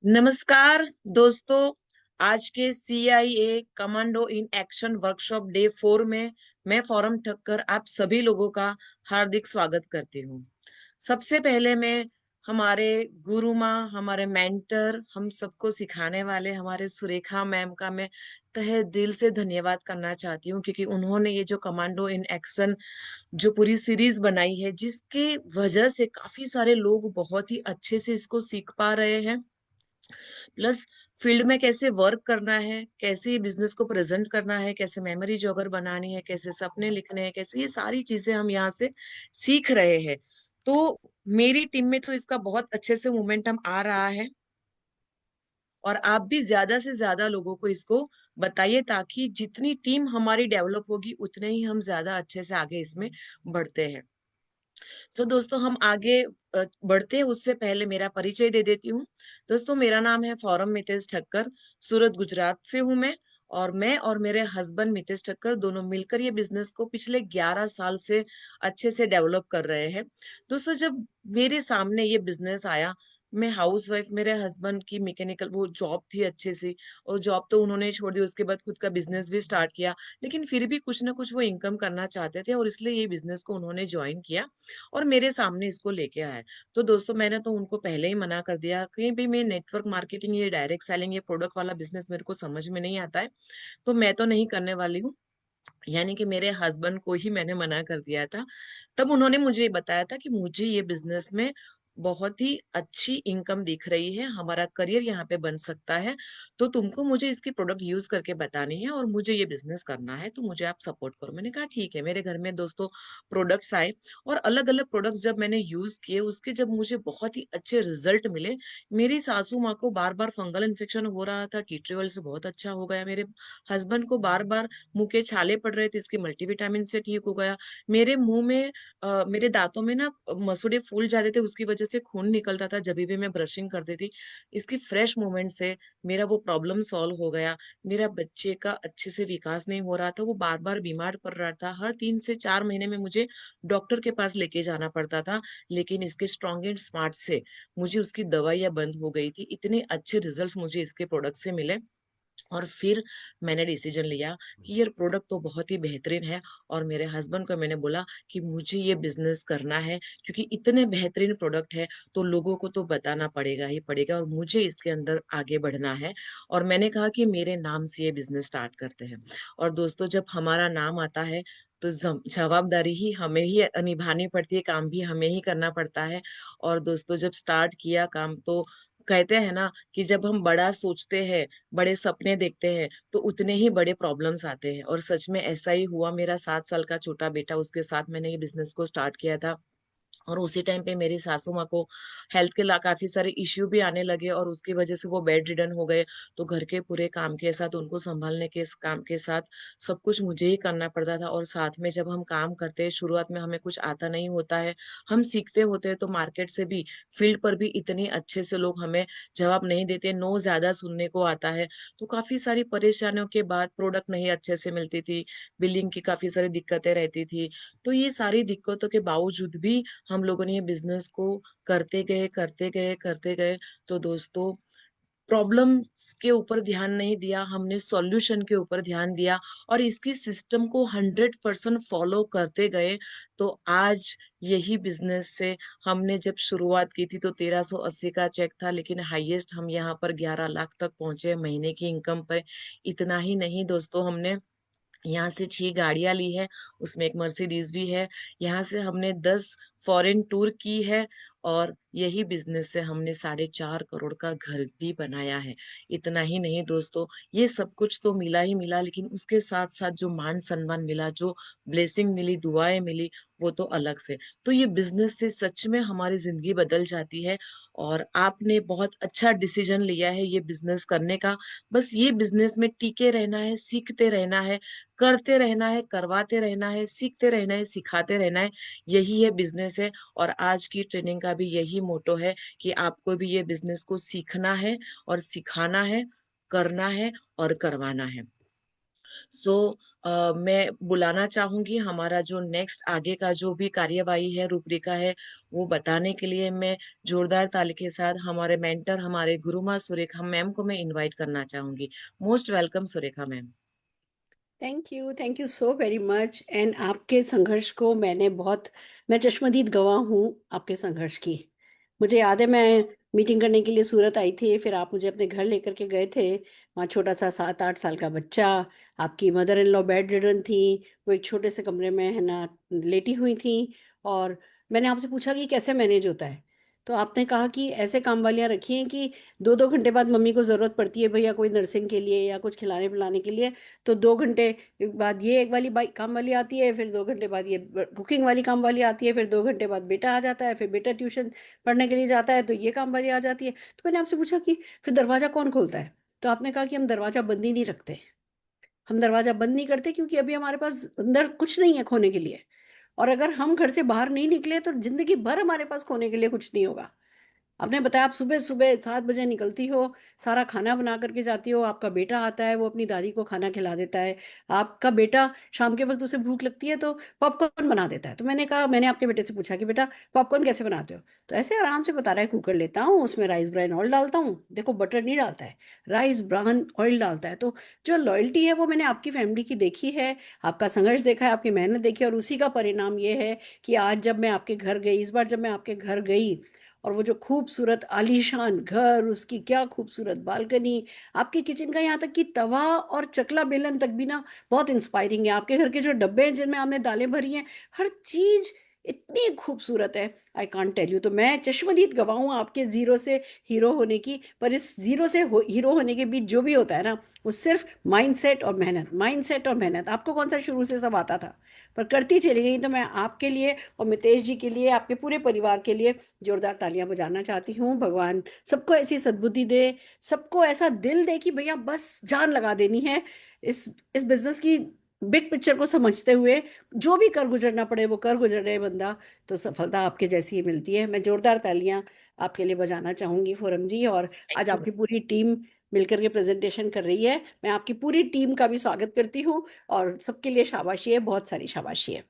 नमस्कार दोस्तों। आज के CIA commando in action workshop day 4 में मैं फॉरम ठक्कर आप सभी लोगों का हार्दिक स्वागत करती हूँ। सबसे पहले मैं हमारे गुरु माँ, हमारे मेंटर, हम सबको सिखाने वाले हमारे सुरेखा मैम का मैं तहे दिल से धन्यवाद करना चाहती हूँ, क्योंकि उन्होंने ये जो कमांडो इन एक्शन जो पूरी सीरीज बनाई है, जिसकी वजह से काफी सारे लोग बहुत ही अच्छे से इसको सीख पा रहे हैं। प्लस फील्ड में कैसे वर्क करना है, कैसे बिजनेस को प्रेजेंट करना है, कैसे मेमोरी जॉगर बनानी है, कैसे सपने लिखने हैं, कैसे ये सारी चीजें हम यहाँ से सीख रहे हैं। तो मेरी टीम में तो इसका बहुत अच्छे से मोमेंटम आ रहा है, और आप भी ज्यादा से ज्यादा लोगों को इसको बताइए, ताकि जितनी टीम हमारी डेवलप होगी उतने ही हम ज्यादा अच्छे से आगे इसमें बढ़ते हैं। सो दोस्तों, हम आगे बढ़ते हैं उससे पहले मेरा परिचय दे देती हूँ। दोस्तों, मेरा नाम है फॉरम मितेश ठक्कर। सूरत गुजरात से हूँ मैं। और मैं और मेरे हस्बैंड मितेश ठक्कर दोनों मिलकर ये बिजनेस को पिछले 11 साल से अच्छे से डेवलप कर रहे हैं। दोस्तों, जब मेरे सामने ये बिजनेस आया, मैं हाउस वाइफ, मेरे हस्बैंड की मैकेनिकल वो जॉब थी अच्छे से, और जॉब तो उन्होंने छोड़ दी, उसके बाद खुद का बिजनेस भी स्टार्ट किया। लेकिन फिर भी कुछ ना कुछ वो इनकम करना चाहते थे, और इसलिए ये बिजनेस को उन्होंने ज्वाइन किया और मेरे सामने इसको लेके आए। तो दोस्तों, मैंने तो उनको पहले ही मना कर दिया, कहीं भी मैं नेटवर्क मार्केटिंग, ये डायरेक्ट सेलिंग, ये प्रोडक्ट वाला बिजनेस मेरे को समझ में नहीं आता है, तो मैं तो नहीं करने वाली हूँ। यानी कि मेरे हस्बैंड को ही मैंने मना कर दिया था। तब उन्होंने मुझे ये बताया था कि मुझे ये बिजनेस में बहुत ही अच्छी इनकम दिख रही है, हमारा करियर यहाँ पे बन सकता है। तो तुमको मुझे इसकी प्रोडक्ट यूज करके बतानी है, और मुझे ये बिजनेस करना है, तो मुझे आप सपोर्ट करो। मैंने कहा ठीक है। मेरे घर में दोस्तों प्रोडक्ट्स आए, और अलग अलग प्रोडक्ट्स जब मैंने यूज किए, उसके जब मुझे बहुत ही अच्छे रिजल्ट मिले। मेरी सासू माँ को बार बार फंगल इन्फेक्शन हो रहा था, टी ट्री से बहुत अच्छा हो गया। मेरे हस्बैंड को बार बार मुंह के छाले पड़ रहे थे, इसके मल्टीविटामिन से ठीक हो गया। मेरे मुंह में मेरे दांतों में ना मसूड़े फूल जाते थे, उसकी वजह से खून निकलता था जब भी मैं ब्रशिंग करती थी। इसकी फ्रेश मूवमेंट से मेरा वो प्रॉब्लम सॉल्व हो गया। मेरा बच्चे का अच्छे से विकास नहीं हो रहा था, वो बार बार बीमार पड़ रहा था, हर 3 से 4 महीने में मुझे डॉक्टर के पास लेके जाना पड़ता था। लेकिन इसके स्ट्रॉन्ग एंड स्मार्ट से मुझे उसकी दवाइयां बंद हो गई थी। इतने अच्छे रिजल्ट्स मुझे इसके प्रोडक्ट से मिले, और फिर मैंने डिसीजन लिया कि ये प्रोडक्ट तो बहुत ही बेहतरीन है। और मेरे हस्बैंड को मैंने बोला कि मुझे ये बिजनेस करना है, क्योंकि इतने बेहतरीन प्रोडक्ट है तो लोगों को तो बताना पड़ेगा ही पड़ेगा, और मुझे इसके अंदर आगे बढ़ना है। और मैंने कहा कि मेरे नाम से ये बिजनेस स्टार्ट करते हैं। और दोस्तों, जब हमारा नाम आता है तो जवाबदारी ही हमें ही निभानी पड़ती है, काम भी हमें ही करना पड़ता है। और दोस्तों, जब स्टार्ट किया काम, तो कहते हैं ना कि जब हम बड़ा सोचते हैं, बड़े सपने देखते हैं, तो उतने ही बड़े प्रॉब्लम्स आते हैं। और सच में ऐसा ही हुआ। मेरा 7 साल का छोटा बेटा, उसके साथ मैंने ये बिजनेस को स्टार्ट किया था। और उसी टाइम पे मेरी सासू माँ को हेल्थ के काफी सारे इश्यू भी आने लगे, और उसकी वजह से वो बेड रिडन हो गए। तो घर के पूरे काम के साथ, उनको संभालने के काम के साथ, सब कुछ मुझे ही करना पड़ता था। और साथ में जब हम काम करते हैं, शुरुआत में हमें कुछ आता नहीं होता है, हम सीखते होते हैं, तो मार्केट से भी, फील्ड पर भी इतने अच्छे से लोग हमें जवाब नहीं देते, नो ज्यादा सुनने को आता है। तो काफी सारी परेशानियों के बाद प्रोडक्ट नहीं अच्छे से मिलती थी, बिलिंग की काफी सारी दिक्कतें रहती थी। तो ये सारी दिक्कतों के बावजूद भी हम लोगों ने ये बिजनेस को करते गए, करते गए, करते गए। तो दोस्तों, प्रॉब्लम्स के ऊपर ध्यान नहीं दिया, हमने सॉल्यूशन के ऊपर ध्यान दिया, और इसकी सिस्टम को 100% फॉलो करते गए। तो आज यही बिजनेस से, हमने जब शुरुआत की थी तो 1380 का चेक था, लेकिन हाईएस्ट हम यहाँ पर 11 लाख तक पहुंचे महीने की इनकम पे। इतना ही नहीं दोस्तों, हमने यहाँ से 6 गाड़ियां ली है, उसमें एक मर्सिडीज भी है। यहाँ से हमने 10 फॉरेन टूर की है, और यही बिजनेस से हमने 4.5 करोड़ का घर भी बनाया है। इतना ही नहीं दोस्तों, ये सब कुछ तो मिला ही मिला, लेकिन उसके साथ साथ जो मान सम्मान मिला, जो ब्लेसिंग मिली, दुआएं मिली, वो तो अलग से। तो ये बिजनेस से सच में हमारी जिंदगी बदल जाती है। और आपने बहुत अच्छा डिसीजन लिया है ये बिजनेस करने का। बस ये बिजनेस में टिके रहना है, सीखते रहना है, करते रहना है, करवाते रहना है, सीखते रहना है, सिखाते रहना है। यही है बिजनेस है। और आज की ट्रेनिंग का भी यही मोटो है कि आपको भी ये बिजनेस को सीखना है, और सिखाना है, करना है, और करवाना है। सो मैं बुलाना चाहूंगी हमारा जो नेक्स्ट आगे का जो भी कार्यवाही है, रूपरेखा है, वो बताने के लिए मैं जोरदार ताली के साथ हमारे मेंटर, हमारे गुरुमा सुरेखा मैम को मैं इनवाइट करना चाहूंगी। Most welcome Surekha ma'am. Thank you so very much. And आपके संघर्ष को मैं चश्मदीद गवाह हूँ आपके संघर्ष की। मुझे याद है, मैं मीटिंग करने के लिए सूरत आई थी, फिर आप मुझे अपने घर लेकर के गए थे। वहाँ छोटा सा 7-8 साल का बच्चा, आपकी mother in law bed ridden थी, वो एक छोटे से कमरे में है ना लेटी हुई थी। और मैंने आपसे पूछा कि कैसे मैनेज होता है, तो आपने कहा कि ऐसे काम वालियाँ रखी हैं कि 2-2 घंटे बाद मम्मी को ज़रूरत पड़ती है भैया कोई नर्सिंग के लिए या कुछ खिलाने पिलाने के लिए, तो 2 घंटे बाद ये एक वाली बाई काम वाली आती है, फिर 2 घंटे बाद ये कुकिंग वाली काम वाली आती है, फिर 2 घंटे बाद बेटा आ जाता है, फिर बेटा ट्यूशन पढ़ने के लिए जाता है तो ये काम वाली आ जाती है। तो मैंने आपसे पूछा कि फिर दरवाजा कौन खोलता है, तो आपने कहा कि हम दरवाजा बंद ही नहीं रखते। हम दरवाजा बंद नहीं करते क्योंकि अभी हमारे पास अंदर कुछ नहीं है खोने के लिए, और अगर हम घर से बाहर नहीं निकले तो जिंदगी भर हमारे पास खोने के लिए कुछ नहीं होगा। आपने बताया आप सुबह सुबह 7 बजे निकलती हो, सारा खाना बना करके जाती हो, आपका बेटा आता है, वो अपनी दादी को खाना खिला देता है। आपका बेटा शाम के वक्त उसे भूख लगती है तो पॉपकॉर्न बना देता है। तो मैंने आपके बेटे से पूछा कि बेटा पॉपकॉर्न कैसे बनाते हो, तो ऐसे आराम से बता रहा है, कुकर लेता हूँ, उसमें राइस ब्रान ऑयल डालता हूँ, देखो बटर नहीं डालता है, राइस ब्रान ऑयल डालता है। तो जो लॉयल्टी है वो मैंने आपकी फैमिली की देखी है, आपका संघर्ष देखा है, आपकी मेहनत देखी है, और उसी का परिणाम ये है कि आज जब मैं आपके घर गई, इस बार जब मैं आपके घर गई, और वो जो खूबसूरत आलीशान घर, उसकी क्या खूबसूरत बालकनी, आपके किचन का यहाँ तक कि तवा और चकला बेलन तक भी ना बहुत इंस्पायरिंग है। आपके घर के जो डब्बे हैं जिनमें आपने दालें भरी हैं, हर चीज इतनी खूबसूरत है, आई कांट टेल यू। तो मैं चश्मदीद गवाह हूँ आपके जीरो से हीरो होने की, पर इस जीरो से हीरो होने के बीच जो भी होता है ना, वो सिर्फ माइंडसेट और मेहनत, माइंडसेट और मेहनत। आपको कौन सा शुरू से सब आता था, पर करती चली गई। तो मैं आपके लिए और मितेश जी के लिए, आपके पूरे परिवार के लिए जोरदार तालियां बजाना चाहती हूँ। भगवान सबको ऐसी सद्बुद्धि दे, सबको ऐसा दिल दे कि भैया बस जान लगा देनी है इस इस बिजनेस की बिग पिक्चर को समझते हुए, जो भी कर गुजरना पड़े वो कर गुजर रहे बंदा, तो सफलता आपके जैसी ही मिलती है। मैं जोरदार तालियां आपके लिए बजाना चाहूंगी फोरम जी। और आज थैंक यू। आपकी पूरी टीम मिलकर के प्रेजेंटेशन कर रही है, मैं आपकी पूरी टीम का भी स्वागत करती हूँ, और सबके लिए शाबाशी है, बहुत सारी शाबाशी है।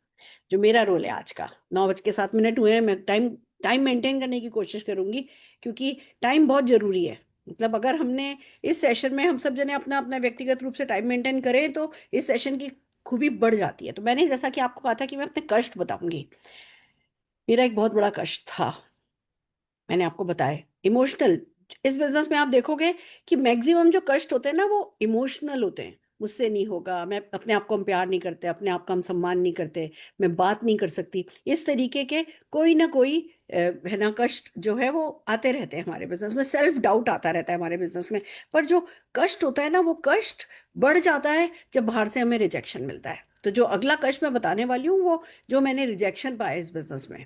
जो मेरा रोल है आज का, 9:07 हुए हैं, मैं टाइम टाइम मेंटेन करने की कोशिश करूंगी, क्योंकि टाइम बहुत जरूरी है। मतलब अगर हमने इस सेशन में हम सब जने अपना अपना व्यक्तिगत रूप से टाइम मेंटेन करें तो इस सेशन की खूबी बढ़ जाती है। तो मैंने जैसा कि आपको कहा था कि मैं अपने कष्ट बताऊंगी, मेरा एक बहुत बड़ा कष्ट था, मैंने आपको बताया, इमोशनल। इस बिजनेस में आप देखोगे कि मैक्सिमम जो कष्ट होते हैं ना वो इमोशनल होते हैं। मुझसे नहीं होगा, मैं अपने आप को हम प्यार नहीं करते, अपने आप का हम सम्मान नहीं करते, मैं बात नहीं कर सकती, इस तरीके के कोई ना कोई है ना कष्ट जो है वो आते रहते हैं हमारे बिजनेस में, सेल्फ डाउट आता रहता है हमारे बिजनेस में। पर जो कष्ट होता है ना, वो कष्ट बढ़ जाता है जब बाहर से हमें रिजेक्शन मिलता है। तो जो अगला कष्ट मैं बताने वाली हूँ, वो जो मैंने रिजेक्शन पाया इस बिजनेस में,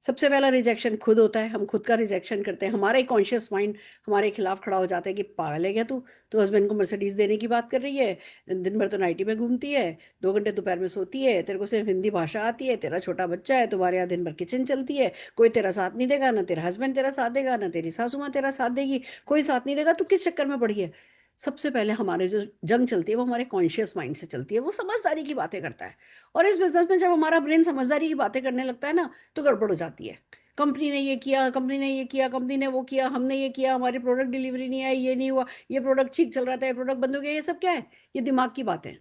सबसे पहला रिजेक्शन खुद होता है, हम खुद का रिजेक्शन करते हैं, हमारा ही कॉन्शियस माइंड हमारे खिलाफ खड़ा हो जाता है कि पागल है क्या तू, तो हस्बैंड को मर्सिडीज देने की बात कर रही है, दिन भर तो नाइटी में घूमती है, 2 घंटे दोपहर में सोती है, तेरे को सिर्फ हिंदी भाषा आती है, तेरा छोटा बच्चा है, तुम्हारे यहाँ दिन भर किचन चलती है, कोई तेरा साथ नहीं देगा, ना तेरा हस्बैंड तेरा साथ देगा, ना तेरी सासू माँ तेरा साथ देगी, कोई साथ नहीं देगा, तू किस चक्कर में पड़ी है। सबसे पहले हमारे जो जंग चलती है वो हमारे कॉन्शियस माइंड से चलती है, वो समझदारी की बातें करता है। और इस बिजनेस में जब हमारा ब्रेन समझदारी की बातें करने लगता है ना, तो गड़बड़ हो जाती है। कंपनी ने ये किया, कंपनी ने ये किया, कंपनी ने वो किया, हमने ये किया, हमारी प्रोडक्ट डिलीवरी नहीं आई, ये नहीं हुआ, ये प्रोडक्ट ठीक चल रहा था, ये प्रोडक्ट बंद हो गया, ये सब क्या है, ये दिमाग की बातें।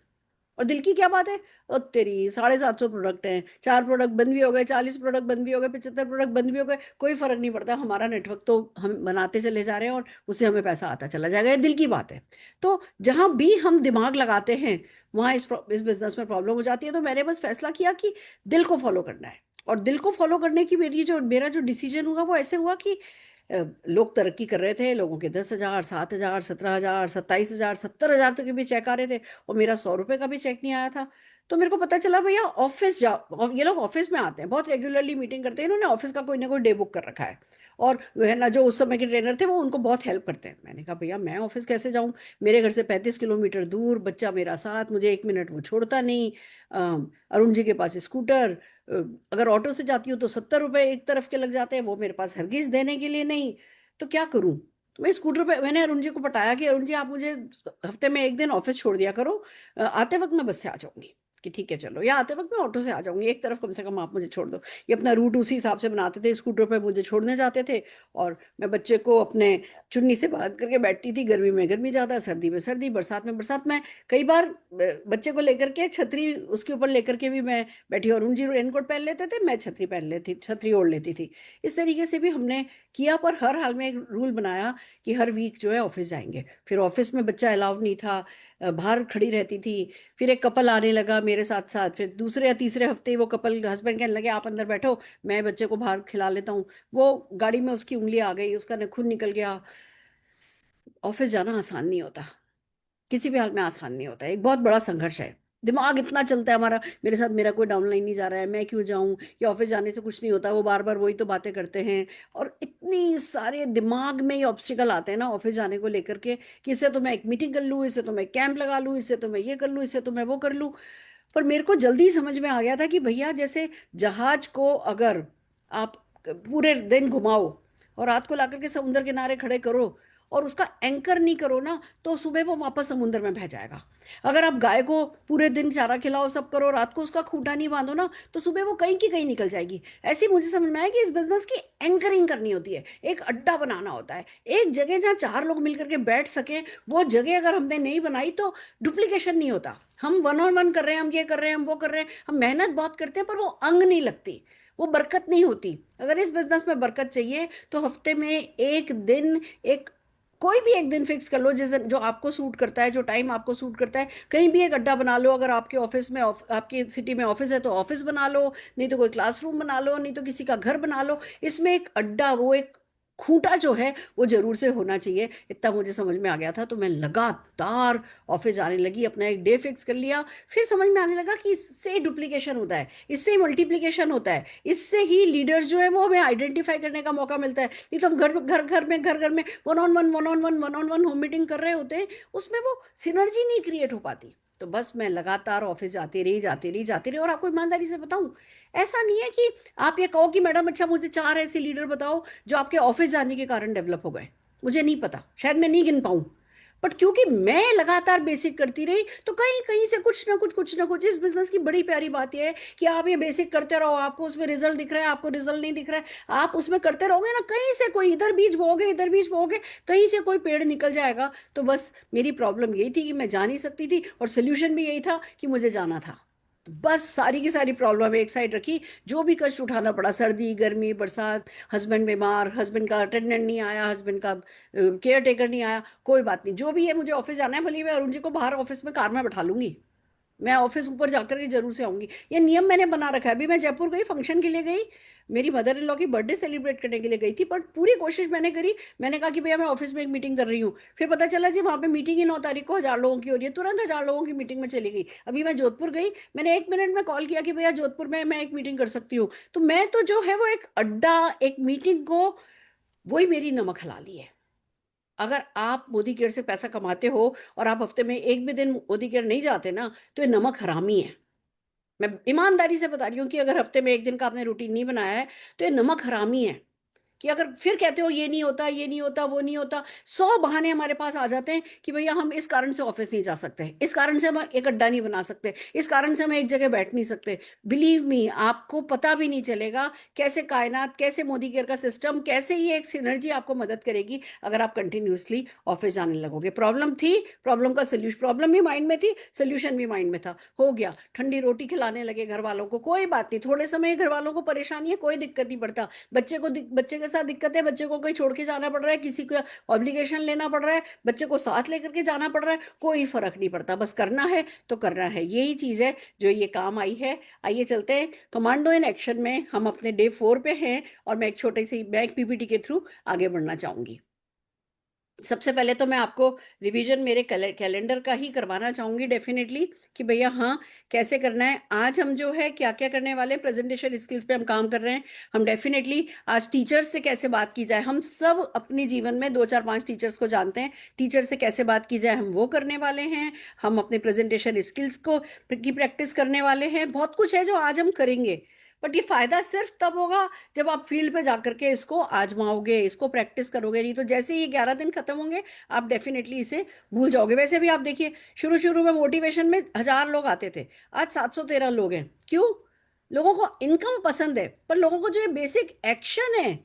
और दिल की क्या बात है, और तेरी 750 प्रोडक्ट हैं, 4 प्रोडक्ट बंद भी हो गए, 40 प्रोडक्ट बंद भी हो गए, 75 प्रोडक्ट बंद भी हो गए, कोई फर्क नहीं पड़ता, हमारा नेटवर्क तो हम बनाते चले जा रहे हैं और उससे हमें पैसा आता चला जाएगा, ये दिल की बात है। तो जहां भी हम दिमाग लगाते हैं वहां इस बिजनेस में प्रॉब्लम हो जाती है। तो मैंने बस फैसला किया कि दिल को फॉलो करना है, और दिल को फॉलो करने की मेरा जो डिसीजन हुआ वो ऐसे हुआ कि लोग तरक्की कर रहे थे, लोगों के 10,000, 7,000, 17,000, 27,000, 70,000 तक के भी चेक आ रहे थे, और मेरा 100 रुपए का भी चेक नहीं आया था। तो मेरे को पता चला भैया ऑफिस जाओ, ये लोग ऑफिस में आते हैं, बहुत रेगुलरली मीटिंग करते हैं, इन्होंने ऑफिस का कोई ना कोई डे बुक कर रखा है, और वो है ना जो उस समय के ट्रेनर थे वो उनको बहुत हेल्प करते हैं। मैंने कहा भैया मैं ऑफिस कैसे जाऊं, मेरे घर से 35 किलोमीटर दूर, बच्चा मेरा साथ, मुझे 1 मिनट वो छोड़ता नहीं, अरुण जी के पास स्कूटर, अ, अगर ऑटो से जाती हूँ तो 70 रुपए एक तरफ के लग जाते हैं, वो मेरे पास हरगिज देने के लिए नहीं, तो क्या करूं। तो मैं स्कूटर पे मैंने अरुण जी को बताया कि अरुण जी आप मुझे हफ्ते में एक दिन ऑफिस छोड़ दिया करो, आते वक्त मैं बस से आ जाऊंगी कि ठीक है चलो, या आते वक्त मैं ऑटो से आ जाऊंगी, एक तरफ कम से कम आप मुझे छोड़ दो। ये अपना रूट उसी हिसाब से बनाते थे, स्कूटर पे मुझे छोड़ने जाते थे और मैं बच्चे को अपने चुन्नी से बांध करके बैठती थी, गर्मी में गर्मी ज्यादा, सर्दी में सर्दी, बरसात में बरसात में। कई बार बच्चे को लेकर के छतरी उसके ऊपर लेकर के भी मैं बैठी, और अरुण जी रेनकोट पहन लेते थे, मैं छतरी पहन लेती, छतरी ओढ़ लेती थी। इस तरीके से भी हमने किया, पर हर हाल में एक रूल बनाया कि हर वीक जो है ऑफिस जाएंगे। फिर ऑफिस में बच्चा अलाउड नहीं था, बाहर खड़ी रहती थी। फिर एक कपल आने लगा मेरे साथ साथ, फिर दूसरे या तीसरे हफ्ते वो कपल हस्बैंड कहने लगे आप अंदर बैठो, मैं बच्चे को बाहर खिला लेता हूँ। वो गाड़ी में उसकी उंगली आ गई, उसका नाखून निकल गया। ऑफिस जाना आसान नहीं होता, किसी भी हाल में आसान नहीं होता, एक बहुत बड़ा संघर्ष है। दिमाग इतना चलता है हमारा, मेरे साथ मेरा कोई डाउनलाइन नहीं जा रहा है, मैं क्यों जाऊं, या ऑफिस जाने से कुछ नहीं होता, वो बार बार वही तो बातें करते हैं। और इतनी सारे दिमाग में ये ऑब्स्टिकल आते हैं ना ऑफिस जाने को लेकर के, कि इससे तो मैं एक मीटिंग कर लूँ, इससे तो मैं कैंप लगा लूँ, इससे तो मैं ये कर लूँ, इससे तो मैं वो कर लूँ। पर मेरे को जल्दी समझ में आ गया था कि भैया जैसे जहाज को अगर आप पूरे दिन घुमाओ और रात को लाकर के समुद्र किनारे खड़े करो और उसका एंकर नहीं करो ना, तो सुबह वो वापस समुद्र में बह जाएगा। अगर आप गाय को पूरे दिन चारा खिलाओ, सब करो, रात को उसका खूंटा नहीं बांधो ना, तो सुबह वो कहीं की कहीं निकल जाएगी। ऐसे ही मुझे समझ में आया कि इस बिजनेस की एंकरिंग करनी होती है, एक अड्डा बनाना होता है, एक जगह जहाँ चार लोग मिलकर के बैठ सके। वो जगह अगर हमने नहीं बनाई तो डुप्लीकेशन नहीं होता। हम वन ऑन वन कर रहे हैं, हम ये कर रहे हैं, हम वो कर रहे हैं, हम मेहनत बहुत करते हैं, पर वो अंग नहीं लगती, वो बरकत नहीं होती। अगर इस बिजनेस में बरकत चाहिए तो हफ्ते में एक दिन, एक कोई भी एक दिन फिक्स कर लो, जिस दिन जो आपको सूट करता है, जो टाइम आपको सूट करता है, कहीं भी एक अड्डा बना लो। अगर आपके ऑफिस में आपकी सिटी में ऑफिस है तो ऑफिस बना लो, नहीं तो कोई क्लासरूम बना लो, नहीं तो किसी का घर बना लो। इसमें एक अड्डा, वो एक खूंटा जो है वो जरूर से होना चाहिए। इतना मुझे समझ में आ गया था, तो मैं लगातार ऑफिस जाने लगी, अपना एक डे फिक्स कर लिया। फिर समझ में आने लगा कि इससे डुप्लीकेशन होता है, इससे मल्टीप्लीकेशन होता है, इससे ही लीडर्स जो है वो हमें आइडेंटिफाई करने का मौका मिलता है। नहीं तो हम घर घर में one on one home meeting कर रहे होते हैं, उसमें वो सिनर्जी नहीं क्रिएट हो पाती। तो बस मैं लगातार ऑफिस जाती रही, जाती रही, जाती रही। और आपको ईमानदारी से बताऊं, ऐसा नहीं है कि आप ये कहो कि मैडम अच्छा मुझे चार ऐसे लीडर बताओ जो आपके ऑफिस जाने के कारण डेवलप हो गए। मुझे नहीं पता, शायद मैं नहीं गिन पाऊं। बट क्योंकि मैं लगातार बेसिक करती रही, तो कहीं कहीं से कुछ ना कुछ इस बिजनेस की बड़ी प्यारी बात यह है कि आप ये बेसिक करते रहो, आपको उसमें रिजल्ट दिख रहा है, आपको रिजल्ट नहीं दिख रहा है, आप उसमें करते रहोगे ना, कहीं से कोई इधर बीज बोओगे, इधर बीज बोओगे, कहीं से कोई पेड़ निकल जाएगा। तो बस मेरी प्रॉब्लम यही थी कि मैं जा नहीं सकती थी, और सोल्यूशन भी यही था कि मुझे जाना था। तो बस सारी की सारी प्रॉब्लम एक साइड रखी, जो भी कष्ट उठाना पड़ा, सर्दी गर्मी बरसात, हस्बैंड बीमार, हस्बैंड का अटेंडेंट नहीं आया, हस्बैंड का केयर टेकर नहीं आया, कोई बात नहीं, जो भी है मुझे ऑफिस जाना है, भले मैं अरुण जी को बाहर ऑफिस में कार में बैठा लूंगी, मैं ऑफिस ऊपर जाकर के जरूर से आऊंगी। ये नियम मैंने बना रखा है। अभी मैं जयपुर गई, फंक्शन के लिए गई, मेरी मदर इन लॉ की बर्थडे सेलिब्रेट करने के लिए गई थी, पर पूरी कोशिश मैंने करी। मैंने कहा कि भैया मैं ऑफिस में एक मीटिंग कर रही हूँ, फिर पता चला जी वहां पे मीटिंग ही 9 तारीख को 1000 लोगों की हो रही है, तुरंत 1000 लोगों की मीटिंग में चली गई। अभी मैं जोधपुर गई, मैंने 1 मिनट में कॉल किया कि भैया जोधपुर में मैं एक मीटिंग कर सकती हूँ। तो मैं तो जो है वो एक अड्डा, एक मीटिंग को, वही मेरी नमक हलाली है। अगर आप मोदी केयर से पैसा कमाते हो और आप हफ्ते में एक भी दिन मोदी केयर नहीं जाते ना, तो ये नमक हरामी है। मैं ईमानदारी से बता रही हूँ कि अगर हफ्ते में एक दिन का आपने रूटीन नहीं बनाया है, तो ये नमक हरामी है। कि अगर फिर कहते हो ये नहीं होता, ये नहीं होता, वो नहीं होता, 100 बहाने हमारे पास आ जाते हैं कि भैया हम इस कारण से ऑफिस नहीं जा सकते, इस कारण से हम एक अड्डा नहीं बना सकते, इस कारण से हम एक जगह बैठ नहीं सकते। बिलीव मी, आपको पता भी नहीं चलेगा कैसे कायनात, कैसे मोदी केयर का सिस्टम, कैसे ये एक सिनर्जी आपको मदद करेगी अगर आप कंटिन्यूसली ऑफिस जाने लगोगे। प्रॉब्लम थी, प्रॉब्लम का सोल्यूशन, प्रॉब्लम भी माइंड में थी, सोल्यूशन भी माइंड में था, हो गया। ठंडी रोटी खिलाने लगे घर वालों को, कोई बात नहीं, थोड़े समय घर वालों को परेशानी है, कोई दिक्कत नहीं पड़ता। बच्चे के साथ दिक्कत है, बच्चे को कहीं छोड़ के जाना पड़ रहा है, किसी का ऑब्लिगेशन लेना पड़ रहा है, बच्चे को साथ लेकर के जाना पड़ रहा है, कोई फर्क नहीं पड़ता, बस करना है तो करना है। यही चीज है जो ये काम आई है। आइए चलते हैं कमांडो इन एक्शन में, हम अपने डे 4 पे हैं, और मैं एक छोटे सी बैक पीपीटी के थ्रू आगे बढ़ना चाहूंगी। सबसे पहले तो मैं आपको रिवीजन मेरे कैलेंडर का ही करवाना चाहूंगी डेफिनेटली, कि भैया हाँ कैसे करना है। आज हम जो है क्या क्या करने वाले हैं, प्रेजेंटेशन स्किल्स पे हम काम कर रहे हैं। हम डेफिनेटली आज टीचर्स से कैसे बात की जाए, हम सब अपने जीवन में 2 4 5 टीचर्स को जानते हैं, टीचर से कैसे बात की जाए हम वो करने वाले हैं। हम अपने प्रेजेंटेशन स्किल्स को की प्रैक्टिस करने वाले हैं, बहुत कुछ है जो आज हम करेंगे। बट ये फायदा सिर्फ तब होगा जब आप फील्ड पे जाकर के इसको आजमाओगे, इसको प्रैक्टिस करोगे। नहीं तो जैसे ही ये 11 दिन खत्म होंगे आप डेफिनेटली इसे भूल जाओगे। वैसे भी आप देखिए, शुरू शुरू में मोटिवेशन में 1000 लोग आते थे, आज 713 लोग हैं। क्यों? लोगों को इनकम पसंद है, पर लोगों को जो ये बेसिक एक्शन है,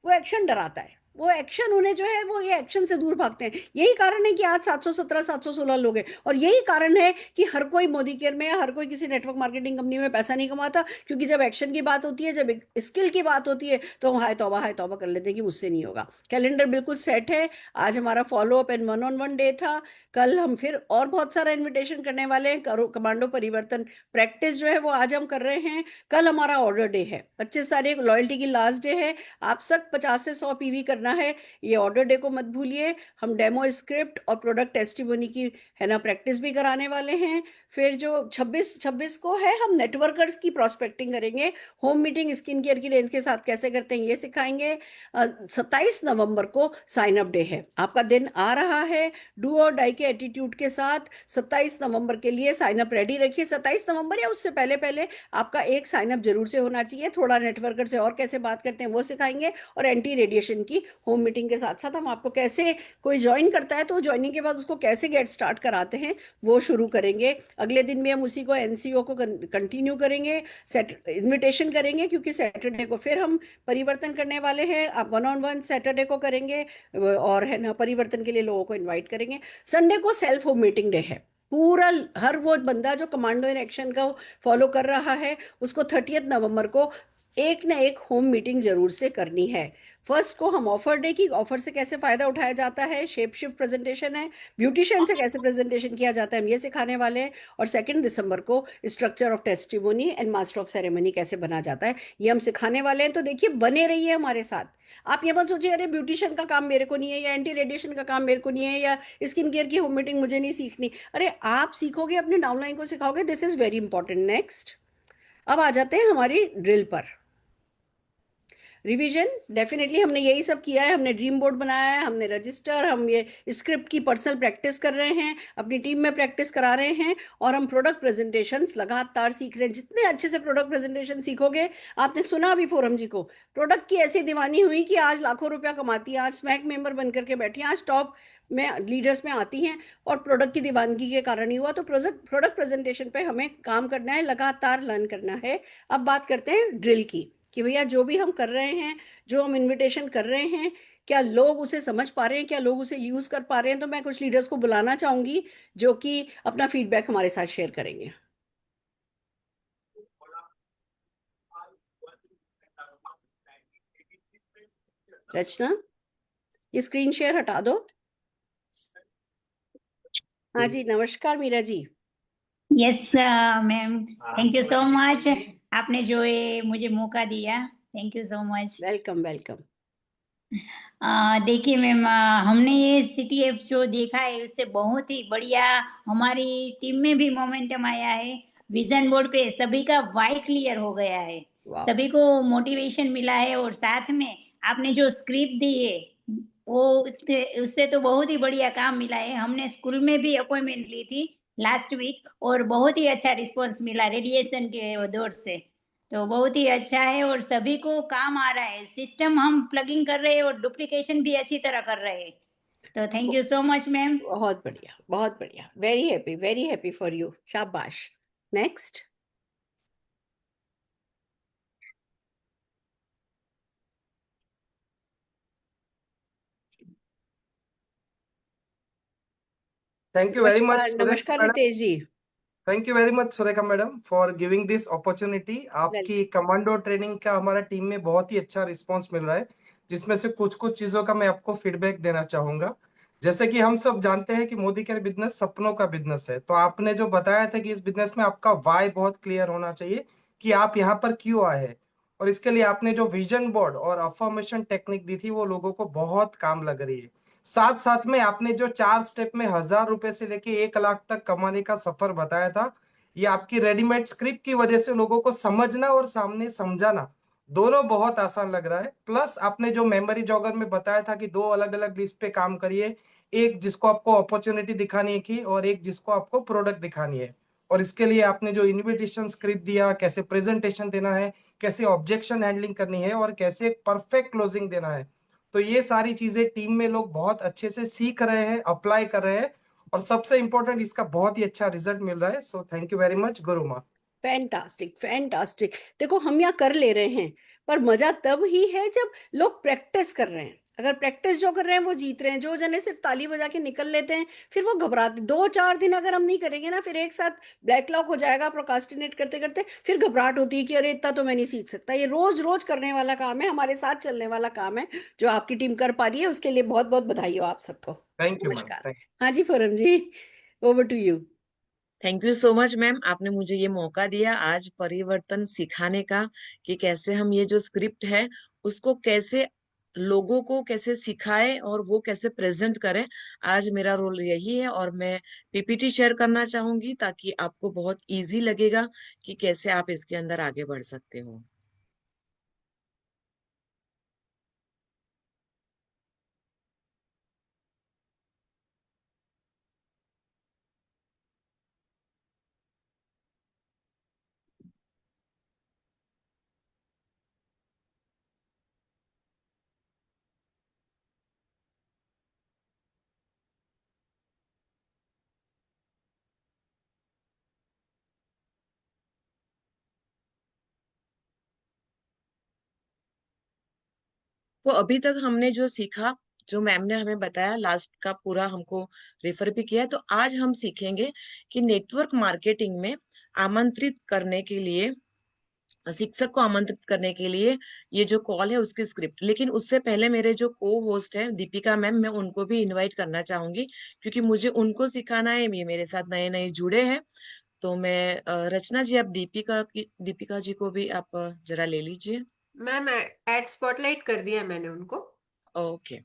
वो एक्शन डराता है। वो एक्शन उन्हें जो है, वो ये एक्शन से दूर भागते हैं। यही कारण है कि आज 717 716 लोग हैं। और यही कारण है कि हर कोई मोदी केयर में, हर कोई किसी नेटवर्क मार्केटिंग कंपनी में पैसा नहीं कमाता, क्योंकि जब एक्शन की बात होती है, जब स्किल की बात होती है, तो हम हाय तौबा कर लेते हैं कि मुझसे नहीं होगा। कैलेंडर बिल्कुल सेट है। आज हमारा follow up and 1-on-1 day था। कल हम फिर और बहुत सारा इन्विटेशन करने वाले हैं। कमांडो परिवर्तन प्रैक्टिस जो है वो आज हम कर रहे हैं। कल हमारा ऑर्डर डे है, 25 तारीख लॉयल्टी की लास्ट डे है। आप सब 50 से 100 पीवी करना है। ये ऑर्डर डे को मत भूलिए। हम डेमो स्क्रिप्ट और प्रोडक्ट टेस्टिमोनी की है ना प्रैक्टिस भी कराने वाले हैं। फिर जो 26 को है, हम नेटवर्कर्स की प्रोस्पेक्टिंग करेंगे। होम मीटिंग स्किन केयर की रेंज के साथ कैसे करते हैं ये सिखाएंगे। 27 नवंबर को साइन अप डे है। आपका दिन आ रहा है। डू और डाई के एटीट्यूड के साथ 27 नवंबर के लिए साइन अप रेडी रखिए। 27 नवंबर या उससे पहले पहले आपका एक साइन अप जरूर से होना चाहिए। थोड़ा नेटवर्कर से और कैसे बात करते हैं वो सिखाएंगे, और एंटी रेडिएशन की होम मीटिंग के साथ साथ हम आपको कैसे, कोई ज्वाइन करता है तो ज्वाइनिंग के बाद उसको कैसे गेट स्टार्ट कराते हैं वो शुरू करेंगे। अगले दिन भी हम उसी को एनसीओ को कंटिन्यू करेंगे, इन्विटेशन करेंगे, क्योंकि सैटरडे को फिर हम परिवर्तन करने वाले हैं। आप 1-on-1 सैटरडे को करेंगे, और है ना परिवर्तन के लिए लोगों को इन्वाइट करेंगे। संडे को सेल्फ होम मीटिंग डे है। पूरा हर वो बंदा जो कमांडो इन एक्शन का फॉलो कर रहा है, उसको 30 नवंबर को एक ना एक होम मीटिंग जरूर से करनी है। फर्स्ट को हम ऑफर डे की, ऑफर से कैसे फायदा उठाया जाता है, शेप शिफ्ट प्रेजेंटेशन है। ब्यूटिशियन से कैसे प्रेजेंटेशन किया जाता है हम ये सिखाने वाले हैं। और 2 दिसंबर को structure of testimony and master of ceremony कैसे बना जाता है ये हम सिखाने वाले हैं। तो देखिए, बने रहिए हमारे साथ। आप ये मत सोचिए अरे ब्यूटिशियन का काम मेरे को नहीं है, या एंटी रेडिएशन का काम मेरे को नहीं है, या स्किन केयर की होम मीटिंग मुझे नहीं सीखनी। अरे आप सीखोगे, अपने डाउनलाइन को सिखाओगे, this is very important. Next, अब आ जाते हैं हमारी ड्रिल पर। रिवीजन डेफिनेटली हमने यही सब किया है। हमने ड्रीम बोर्ड बनाया है, हमने रजिस्टर, हम ये स्क्रिप्ट की पर्सनल प्रैक्टिस कर रहे हैं, अपनी टीम में प्रैक्टिस करा रहे हैं, और हम प्रोडक्ट प्रेजेंटेशंस लगातार सीख रहे हैं। जितने अच्छे से प्रोडक्ट प्रेजेंटेशन सीखोगे, आपने सुना अभी फोरम जी को, प्रोडक्ट की ऐसी दीवानी हुई कि आज लाखों रुपया कमाती है, आज स्मैक मेंबर बनकर के बैठी है, आज टॉप में लीडर्स में आती हैं, और प्रोडक्ट की दीवानगी के कारण ही हुआ। तो प्रोडक्ट प्रेजेंटेशन पे हमें काम करना है, लगातार लर्न करना है। अब बात करते हैं ड्रिल की, कि भैया जो भी हम कर रहे हैं, जो हम इनविटेशन कर रहे हैं, क्या लोग उसे समझ पा रहे हैं, क्या लोग उसे यूज कर पा रहे हैं। तो मैं कुछ लीडर्स को बुलाना चाहूंगी जो कि अपना फीडबैक हमारे साथ शेयर करेंगे। रचना, ये स्क्रीन शेयर हटा दो। हाँ जी, नमस्कार Meera ji. Yes ma'am, thank you so much. आपने जो ये मुझे मौका दिया, thank you so much. Welcome welcome. देखिए मैम, हमने ये सीटीएफ जो देखा है उससे बहुत ही बढ़िया हमारी टीम में भी मोमेंटम आया है। विजन बोर्ड पे सभी का वाई क्लियर हो गया है, वाह, सभी को मोटिवेशन मिला है, और साथ में आपने जो स्क्रिप्ट दी है वो उससे तो बहुत ही बढ़िया काम मिला है। हमने स्कूल में भी अपॉइंटमेंट ली थी लास्ट वीक, और बहुत ही अच्छा रिस्पॉन्स मिला रेडिएशन के दौर से। तो बहुत ही अच्छा है और सभी को काम आ रहा है। सिस्टम हम प्लगिंग कर रहे हैं और डुप्लीकेशन भी अच्छी तरह कर रहे हैं। तो thank you so much ma'am. बहुत बढ़िया, बहुत बढ़िया। Very happy for you. शाबाश। Next. Thank you very much, नमस्कार, Surekha नमस्कार madam. Ritesh ji. Thank you very much Surekha madam for giving this opportunity. आपकी कमांडो ट्रेनिंग का हमारा टीम में बहुत ही अच्छा रिस्पांस मिल रहा है, जिसमें से कुछ कुछ चीजों का मैं आपको फीडबैक देना चाहूंगा। जैसे कि हम सब जानते हैं कि मोदी केयर बिजनेस सपनों का बिजनेस है, तो आपने जो बताया था कि इस बिजनेस में आपका वाई बहुत क्लियर होना चाहिए कि आप यहाँ पर क्यों आए हैं, और इसके लिए आपने जो विजन बोर्ड और अफर्मेशन टेक्निक दी थी वो लोगों को बहुत काम लग रही है। साथ साथ में आपने जो 4 स्टेप में 1000 रुपए से लेके 1 लाख तक कमाने का सफर बताया था, ये आपकी रेडीमेड स्क्रिप्ट की वजह से लोगों को समझना और सामने समझाना दोनों बहुत आसान लग रहा है। प्लस आपने जो मेमोरी जॉगर में बताया था कि 2 अलग अलग लिस्ट पे काम करिए, एक जिसको आपको अपॉर्चुनिटी दिखानी है की और एक जिसको आपको प्रोडक्ट दिखानी है, और इसके लिए आपने जो इनविटेशन स्क्रिप्ट दिया, कैसे प्रेजेंटेशन देना है, कैसे ऑब्जेक्शन हैंडलिंग करनी है और कैसे परफेक्ट क्लोजिंग देना है, तो ये सारी चीजें टीम में लोग बहुत अच्छे से सीख रहे हैं, अप्लाई कर रहे हैं, और सबसे इम्पोर्टेंट इसका बहुत ही अच्छा रिजल्ट मिल रहा है। So thank you very much गुरुमा। Fantastic fantastic. देखो हम यहाँ कर ले रहे हैं, पर मजा तब ही है जब लोग प्रैक्टिस कर रहे हैं। अगर प्रैक्टिस जो कर रहे हैं वो जीत रहे हैं, जो जने सिर्फ ताली बजा के निकल लेते हैं फिर वो घबराते। 2-4 दिन अगर हम नहीं करेंगे ना, फिर एक साथ ब्लैकलॉक हो जाएगा प्रोकास्टिनेट करते करते, फिर घबराहट होती है कि अरे इतना तो मैं नहीं सीख सकता। ये रोज रोज करने वाला काम है, हमारे साथ चलने वाला काम है, जो आपकी टीम कर पा रही है उसके लिए बहुत बहुत बधाई हो आप सबको। Thank you ma'am. नमस्कार। हाँ जी Forum ji, over to you. Thank you so much ma'am, आपने मुझे ये मौका दिया आज परिवर्तन सिखाने का, कि कैसे हम ये जो स्क्रिप्ट है उसको कैसे लोगों को कैसे सिखाए और वो कैसे प्रेजेंट करें। आज मेरा रोल यही है और मैं पीपीटी शेयर करना चाहूंगी ताकि आपको बहुत इजी लगेगा कि कैसे आप इसके अंदर आगे बढ़ सकते हो। तो अभी तक हमने जो सीखा, जो मैम ने हमें बताया, लास्ट का पूरा हमको रेफर भी किया है, तो आज हम सीखेंगे कि नेटवर्क मार्केटिंग में आमंत्रित करने के लिए, शिक्षक को आमंत्रित करने के लिए ये जो कॉल है उसकी स्क्रिप्ट। लेकिन उससे पहले मेरे जो को होस्ट है दीपिका मैम, मैं उनको भी इनवाइट करना चाहूंगी क्योंकि मुझे उनको सिखाना है, ये मेरे साथ नए नए जुड़े हैं। तो मैं रचना जी, आप दीपिका जी को भी आप जरा ले लीजिए। मैम एड स्पॉटलाइट कर दिया मैंने उनको। ओके,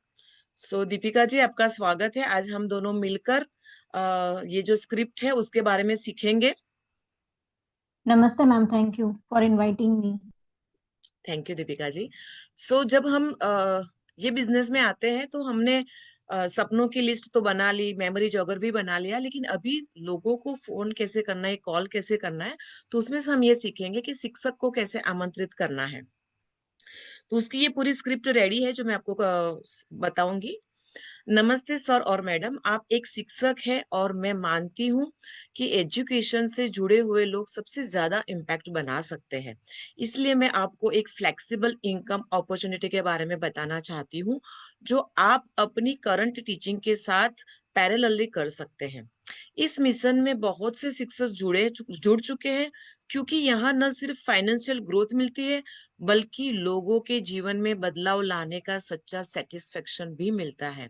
सो दीपिका जी आपका स्वागत है। आज हम दोनों मिलकर ये जो स्क्रिप्ट है उसके बारे में सीखेंगे। नमस्ते ma'am, thank you for inviting me. Thank you Deepika ji. So जब हम ये बिजनेस में आते हैं तो हमने सपनों की लिस्ट तो बना ली, मेमोरी जॉगर भी बना लिया, लेकिन अभी लोगों को फोन कैसे करना है, कॉल कैसे करना है, तो उसमें से हम ये सीखेंगे कि शिक्षक को कैसे आमंत्रित करना है। तो उसकी ये पूरी स्क्रिप्ट रेडी है जो मैं आपको बताऊंगी। नमस्ते सर और मैडम, आप एक शिक्षक हैं और मैं मानती हूँ कि एजुकेशन से जुड़े हुए लोग सबसे ज्यादा इम्पैक्ट बना सकते हैं। इसलिए मैं आपको एक फ्लेक्सिबल इनकम अपॉर्चुनिटी के बारे में बताना चाहती हूँ जो आप अपनी करंट टीचिंग के साथ पैरेलली कर सकते हैं। इस मिशन में बहुत से शिक्षक जुड़ चुके हैं क्योंकि यहाँ न सिर्फ फाइनेंशियल ग्रोथ मिलती है बल्कि लोगों के जीवन में बदलाव लाने का सच्चा सेटिस्फेक्शन भी मिलता है।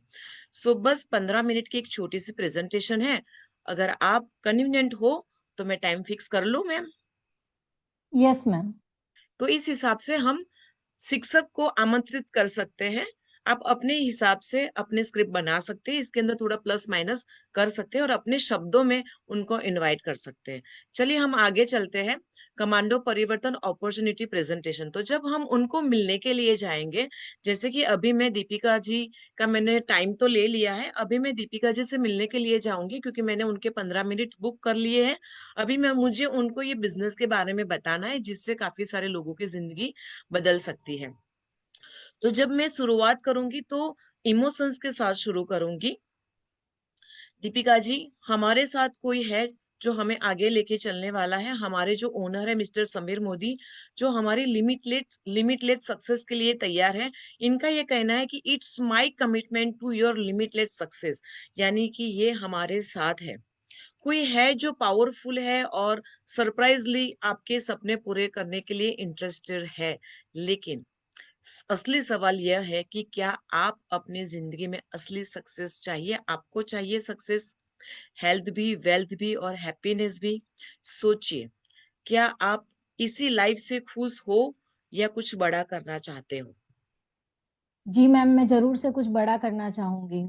सो बस 15 मिनट की एक छोटी सी प्रेजेंटेशन है। अगर आप कन्वीनियंट हो तो मैं टाइम फिक्स कर लूं मैम। Yes ma'am. तो इस हिसाब से हम शिक्षक को आमंत्रित कर सकते हैं। आप अपने हिसाब से अपने स्क्रिप्ट बना सकते हैं, इसके अंदर थोड़ा प्लस माइनस कर सकते हैं और अपने शब्दों में उनको इनवाइट कर सकते हैं। चलिए हम आगे चलते हैं। कमांडो परिवर्तन अपॉर्चुनिटी प्रेजेंटेशन, तो जब हम उनको मिलने के लिए जाएंगे, जैसे कि अभी मैं दीपिका जी का मैंने टाइम तो ले लिया है, अभी मैं दीपिका जी से मिलने के लिए जाऊंगी क्योंकि मैंने उनके 15 मिनट बुक कर लिए हैं। अभी मुझे उनको ये बिजनेस के बारे में बताना है जिससे काफी सारे लोगों की जिंदगी बदल सकती है। तो जब मैं शुरुआत करूंगी तो इमोशंस के साथ शुरू करूंगी। दीपिका जी, हमारे साथ कोई है जो हमें आगे लेके चलने वाला है। हमारे जो ओनर है मिस्टर समीर मोदी, जो हमारी लिमिटलेस सक्सेस के लिए तैयार है। इनका ये कहना है कि it's my commitment to your limitless success, यानी कि ये हमारे साथ है। कोई है जो पावरफुल है और सरप्राइजली आपके सपने पूरे करने के लिए इंटरेस्टेड है। लेकिन असली सवाल यह है कि क्या आप अपनी जिंदगी में असली सक्सेस चाहिए? आपको चाहिए सक्सेस, हेल्थ भी, वेल्थ भी और हैप्पीनेस भी? सोचिए, क्या आप इसी लाइफ से खुश हो या कुछ बड़ा करना चाहते हो? जी मैम, मैं जरूर से कुछ बड़ा करना चाहूंगी।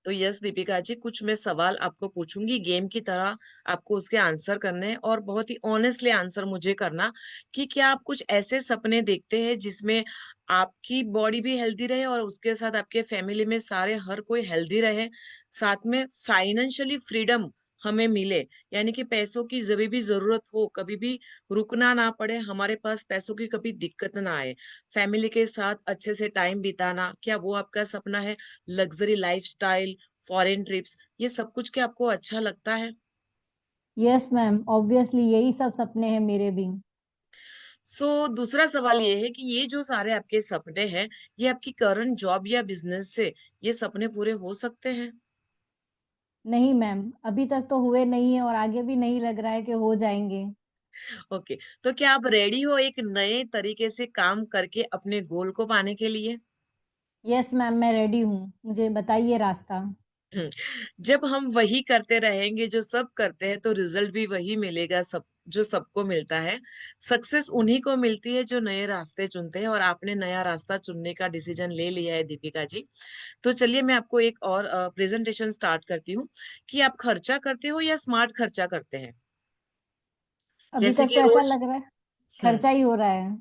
तो यस दीपिका जी, कुछ मैं सवाल आपको पूछूंगी गेम की तरह, आपको उसके आंसर करने हैं और बहुत ही ऑनेस्टली आंसर मुझे करना कि क्या आप कुछ ऐसे सपने देखते हैं जिसमें आपकी बॉडी भी हेल्दी रहे और उसके साथ आपके फैमिली में सारे हर कोई हेल्दी रहे, साथ में फाइनेंशियली फ्रीडम हमें मिले, यानी कि पैसों की जब भी जरूरत हो, कभी भी रुकना ना पड़े, हमारे पास पैसों की कभी दिक्कत ना आए, फैमिली के साथ अच्छे से टाइम बिताना, क्या वो आपका सपना है? लग्जरी लाइफस्टाइल, फॉरेन ट्रिप्स, ये सब कुछ क्या आपको अच्छा लगता है? यस मैम, ऑब्वियसली यही सब सपने हैं मेरे भी। दूसरा सवाल ये है कि ये जो सारे आपके सपने हैं, ये आपकी करंट जॉब या बिजनेस से ये सपने पूरे हो सकते हैं? नहीं मैम, अभी तक तो हुए नहीं है और आगे भी नहीं लग रहा है कि हो जाएंगे। ओके, तो क्या आप रेडी हो एक नए तरीके से काम करके अपने गोल को पाने के लिए? यस मैम, मैं रेडी हूँ, मुझे बताइए रास्ता। हम्म, जब हम वही करते रहेंगे जो सब करते हैं, तो रिजल्ट भी वही मिलेगा, सब जो सबको मिलता है। सक्सेस उन्हीं को मिलती है जो नए रास्ते चुनते हैं, और आपने नया रास्ता चुनने का डिसीजन ले लिया है दीपिका जी। तो चलिए मैं आपको एक और प्रेजेंटेशन स्टार्ट करती हूँ कि आप खर्चा करते हो या स्मार्ट खर्चा करते हैं। अभी जैसे तक कि तो ऐसा रोज लग रहा है हम्म खर्चा ही हो रहा है।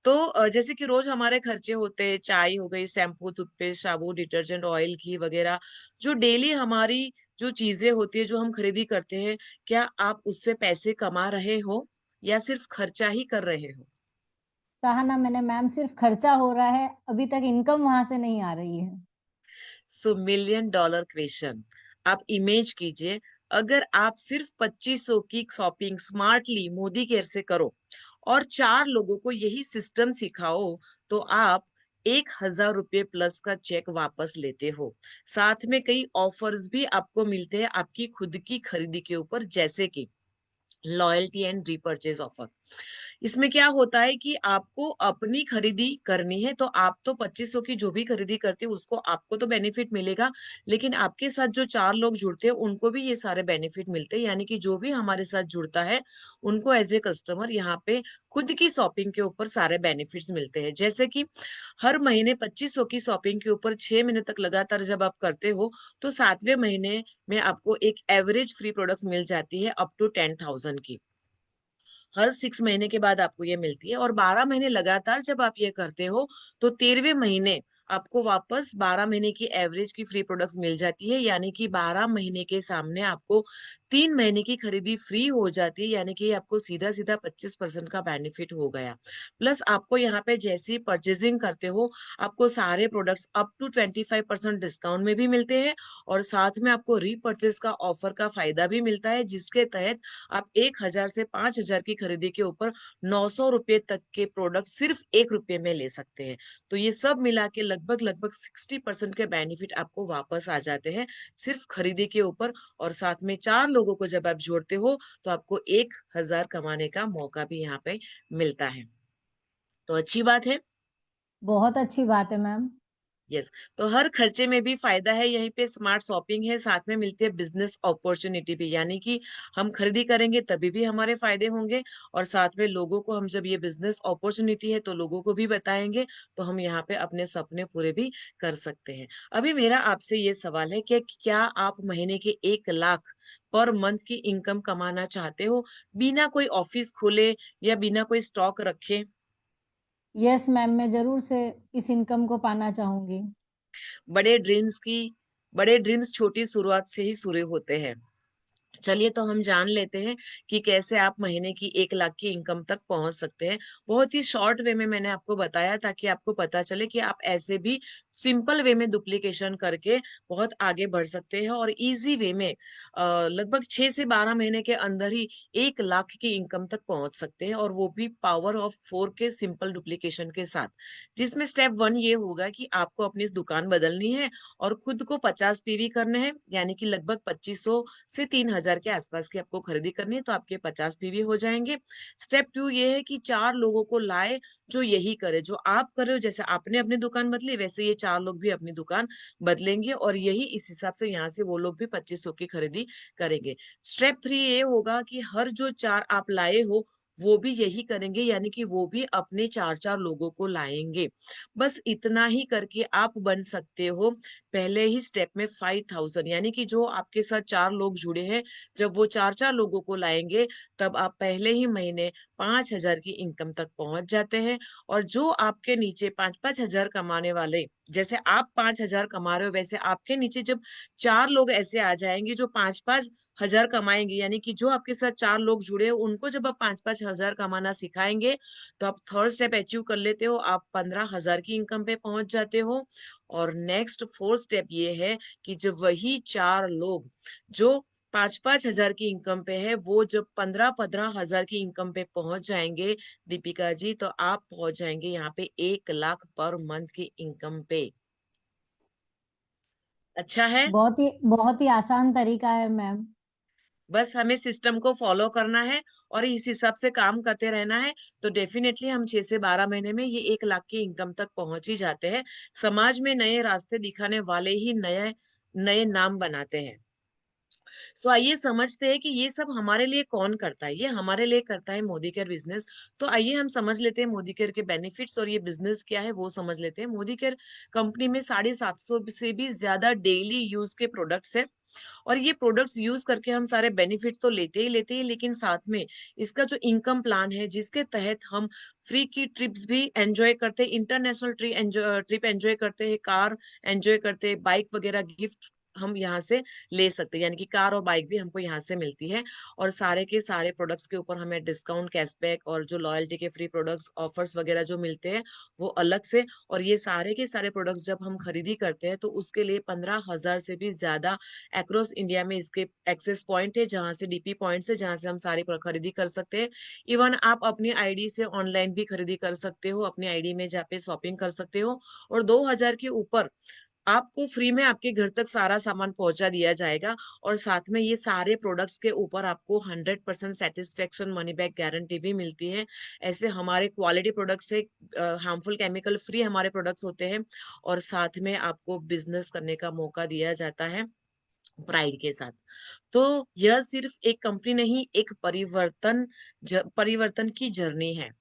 तो जैसे कि रोज हमारे खर्चे होते हैं, चाय हो गई, शैम्पू, टूथपेस्ट, साबुन, डिटर्जेंट, ऑयल, घी वगैरह, जो डेली हमारी जो चीजें होती है जो हम खरीदी करते हैं, क्या आप उससे पैसे कमा रहे हो या सिर्फ खर्चा ही कर रहे हो? कहा ना मैंने मैम, सिर्फ खर्चा हो रहा है, अभी तक इनकम वहां से नहीं आ रही है। बहुत अच्छी बात है मैम। यस, तो हर खर्चे में भी फायदा है, यहीं पे स्मार्ट शॉपिंग है, साथ में मिलती है बिजनेस अपॉर्चुनिटी भी, यानी कि हम खरीदी करेंगे तभी भी हमारे फायदे होंगे, और साथ में लोगों को हम जब ये बिजनेस अपॉर्चुनिटी है तो लोगों को भी बताएंगे, तो हम यहाँ पे अपने सपने पूरे भी कर सकते हैं। अभी मेरा आपसे ये सवाल है कि क्या आप महीने के 1 लाख पर मंथ की इनकम कमाना चाहते हो, बिना कोई ऑफिस खोले या बिना कोई स्टॉक रखे? यस मैम, मैं जरूर से इस इनकम को पाना चाहूंगी। बड़े ड्रीम्स की बड़े ड्रीम्स छोटी शुरुआत से ही शुरू होते हैं। चलिए, तो हम जान लेते हैं कि कैसे आप महीने की 1 लाख की इनकम तक पहुंच सकते हैं। बहुत ही शॉर्ट वे में मैंने आपको बताया, ताकि आपको पता चले कि आप ऐसे भी सिंपल वे में डुप्लीकेशन करके बहुत आगे बढ़ सकते हैं, और इजी वे में लगभग 6 से 12 महीने के अंदर ही 1 लाख की इनकम तक पहुंच सकते हैं, और वो भी पावर ऑफ 4 के सिंपल डुप्लीकेशन के साथ। जिसमें स्टेप 1 ये होगा कि आपको अपनी दुकान बदलनी है और खुद को 50 पीवी करने हैं, यानी कि लगभग 2500 से 3000 के आसपास की आपको खरीदी करनी है, तो आपके 50 पीवी हो जाएंगे। स्टेप 2 ये है कि 4 लोगों को लाए जो यही करे जो आप कर रहे हो, जैसे आपने अपनी दुकान बदली वैसे ये 4 लोग भी अपनी दुकान बदलेंगे, और यही इस हिसाब से यहाँ से वो लोग भी 2500 की खरीदी करेंगे। स्टेप 3 ये होगा कि हर जो 4 आप लाए हो वो भी यही करेंगे, यानी कि वो भी अपने 4-4 लोगों को लाएंगे। बस इतना ही करके आप बन सकते हो पहले ही स्टेप में 5000, यानी कि जो आपके साथ 4 लोग जुड़े हैं, जब वो 4-4 लोगों को लाएंगे, तब आप पहले ही महीने 5000 की इनकम तक पहुंच जाते हैं। और जो आपके नीचे 5-5 हजार कमाने वाले, जैसे आप 5000 कमा रहे हो, वैसे आपके नीचे जब 4 लोग ऐसे आ जाएंगे जो 5-5 1000 कमाएंगे, यानी कि जो आपके साथ 4 लोग जुड़े हो उनको जब आप 5-5 हजार कमाना सिखाएंगे तो आप थर्ड स्टेप अचीव कर लेते हो, आप 15,000 की इनकम पे पहुंच जाते हो। और नेक्स्ट फोर्थ स्टेप ये है कि जब वही 4 लोग जो 5-5 हजार की इनकम पे है वो जब 15-15 हजार की इनकम पे पहुंच जाएंगे दीपिका जी, तो आप पहुंच जाएंगे यहाँ पे 1 लाख पर मंथ की इनकम पे। अच्छा है। बहुत ही आसान तरीका है मैम। बस हमें सिस्टम को फॉलो करना है और इस हिसाब से काम करते रहना है, तो डेफिनेटली हम 6 से 12 महीने में ये 1 लाख की इनकम तक पहुंच ही जाते हैं। समाज में नए रास्ते दिखाने वाले ही नए नए नाम बनाते हैं। सो आइए समझते हैं कि ये सब हमारे लिए कौन करता है। ये हमारे लिए करता है मोदी केयर बिजनेस। तो आइए हम समझ लेते हैं मोदी केयर के बेनिफिट्स और ये बिजनेस क्या है वो समझ लेते हैं। मोदी केयर कंपनी में 750 से भी ज्यादा डेली यूज के प्रोडक्ट्स है, और ये प्रोडक्ट्स यूज करके हम सारे बेनिफिट तो लेते ही लेकिन साथ में इसका जो इनकम प्लान है जिसके तहत हम फ्री की ट्रिप्स भी एंजॉय करते हैं, इंटरनेशनल ट्रिप एंजॉय करते हैं, कार एंजॉय करते हैं, बाइक वगैरह गिफ्ट हम यहाँ से ले सकते हैं, यानी कि कार और बाइक भी हमको यहाँ से मिलती है। और सारे के सारे प्रोडक्ट्स के ऊपर हमें डिस्काउंट, कैशबैक और जो लॉयल्टी के फ्री प्रोडक्ट्स ऑफर्स वगैरह जो मिलते हैं वो अलग से। और ये सारे के सारे प्रोडक्ट्स जब हम खरीदी करते हैं तो उसके लिए 15,000 से भी ज्यादा अक्रॉस इंडिया में इसके एक्सेस पॉइंट है, जहां से डीपी पॉइंट है, जहां से हम सारी खरीदी कर सकते हैं। इवन आप अपनी आईडी से ऑनलाइन भी खरीदी कर सकते हो, अपनी आईडी में जहाँ पे शॉपिंग कर सकते हो। और 2,000 के ऊपर आपको फ्री में आपके घर तक सारा सामान पहुंचा दिया जाएगा। और साथ में ये सारे प्रोडक्ट्स के ऊपर आपको 100% सेटिस्फेक्शन मनी बैक गारंटी भी मिलती है। ऐसे हमारे क्वालिटी प्रोडक्ट्स है, हार्मफुल केमिकल फ्री हमारे प्रोडक्ट्स होते हैं। और साथ में आपको बिजनेस करने का मौका दिया जाता है प्राइड के साथ। तो यह सिर्फ एक कंपनी नहीं, एक परिवर्तन की जर्नी है।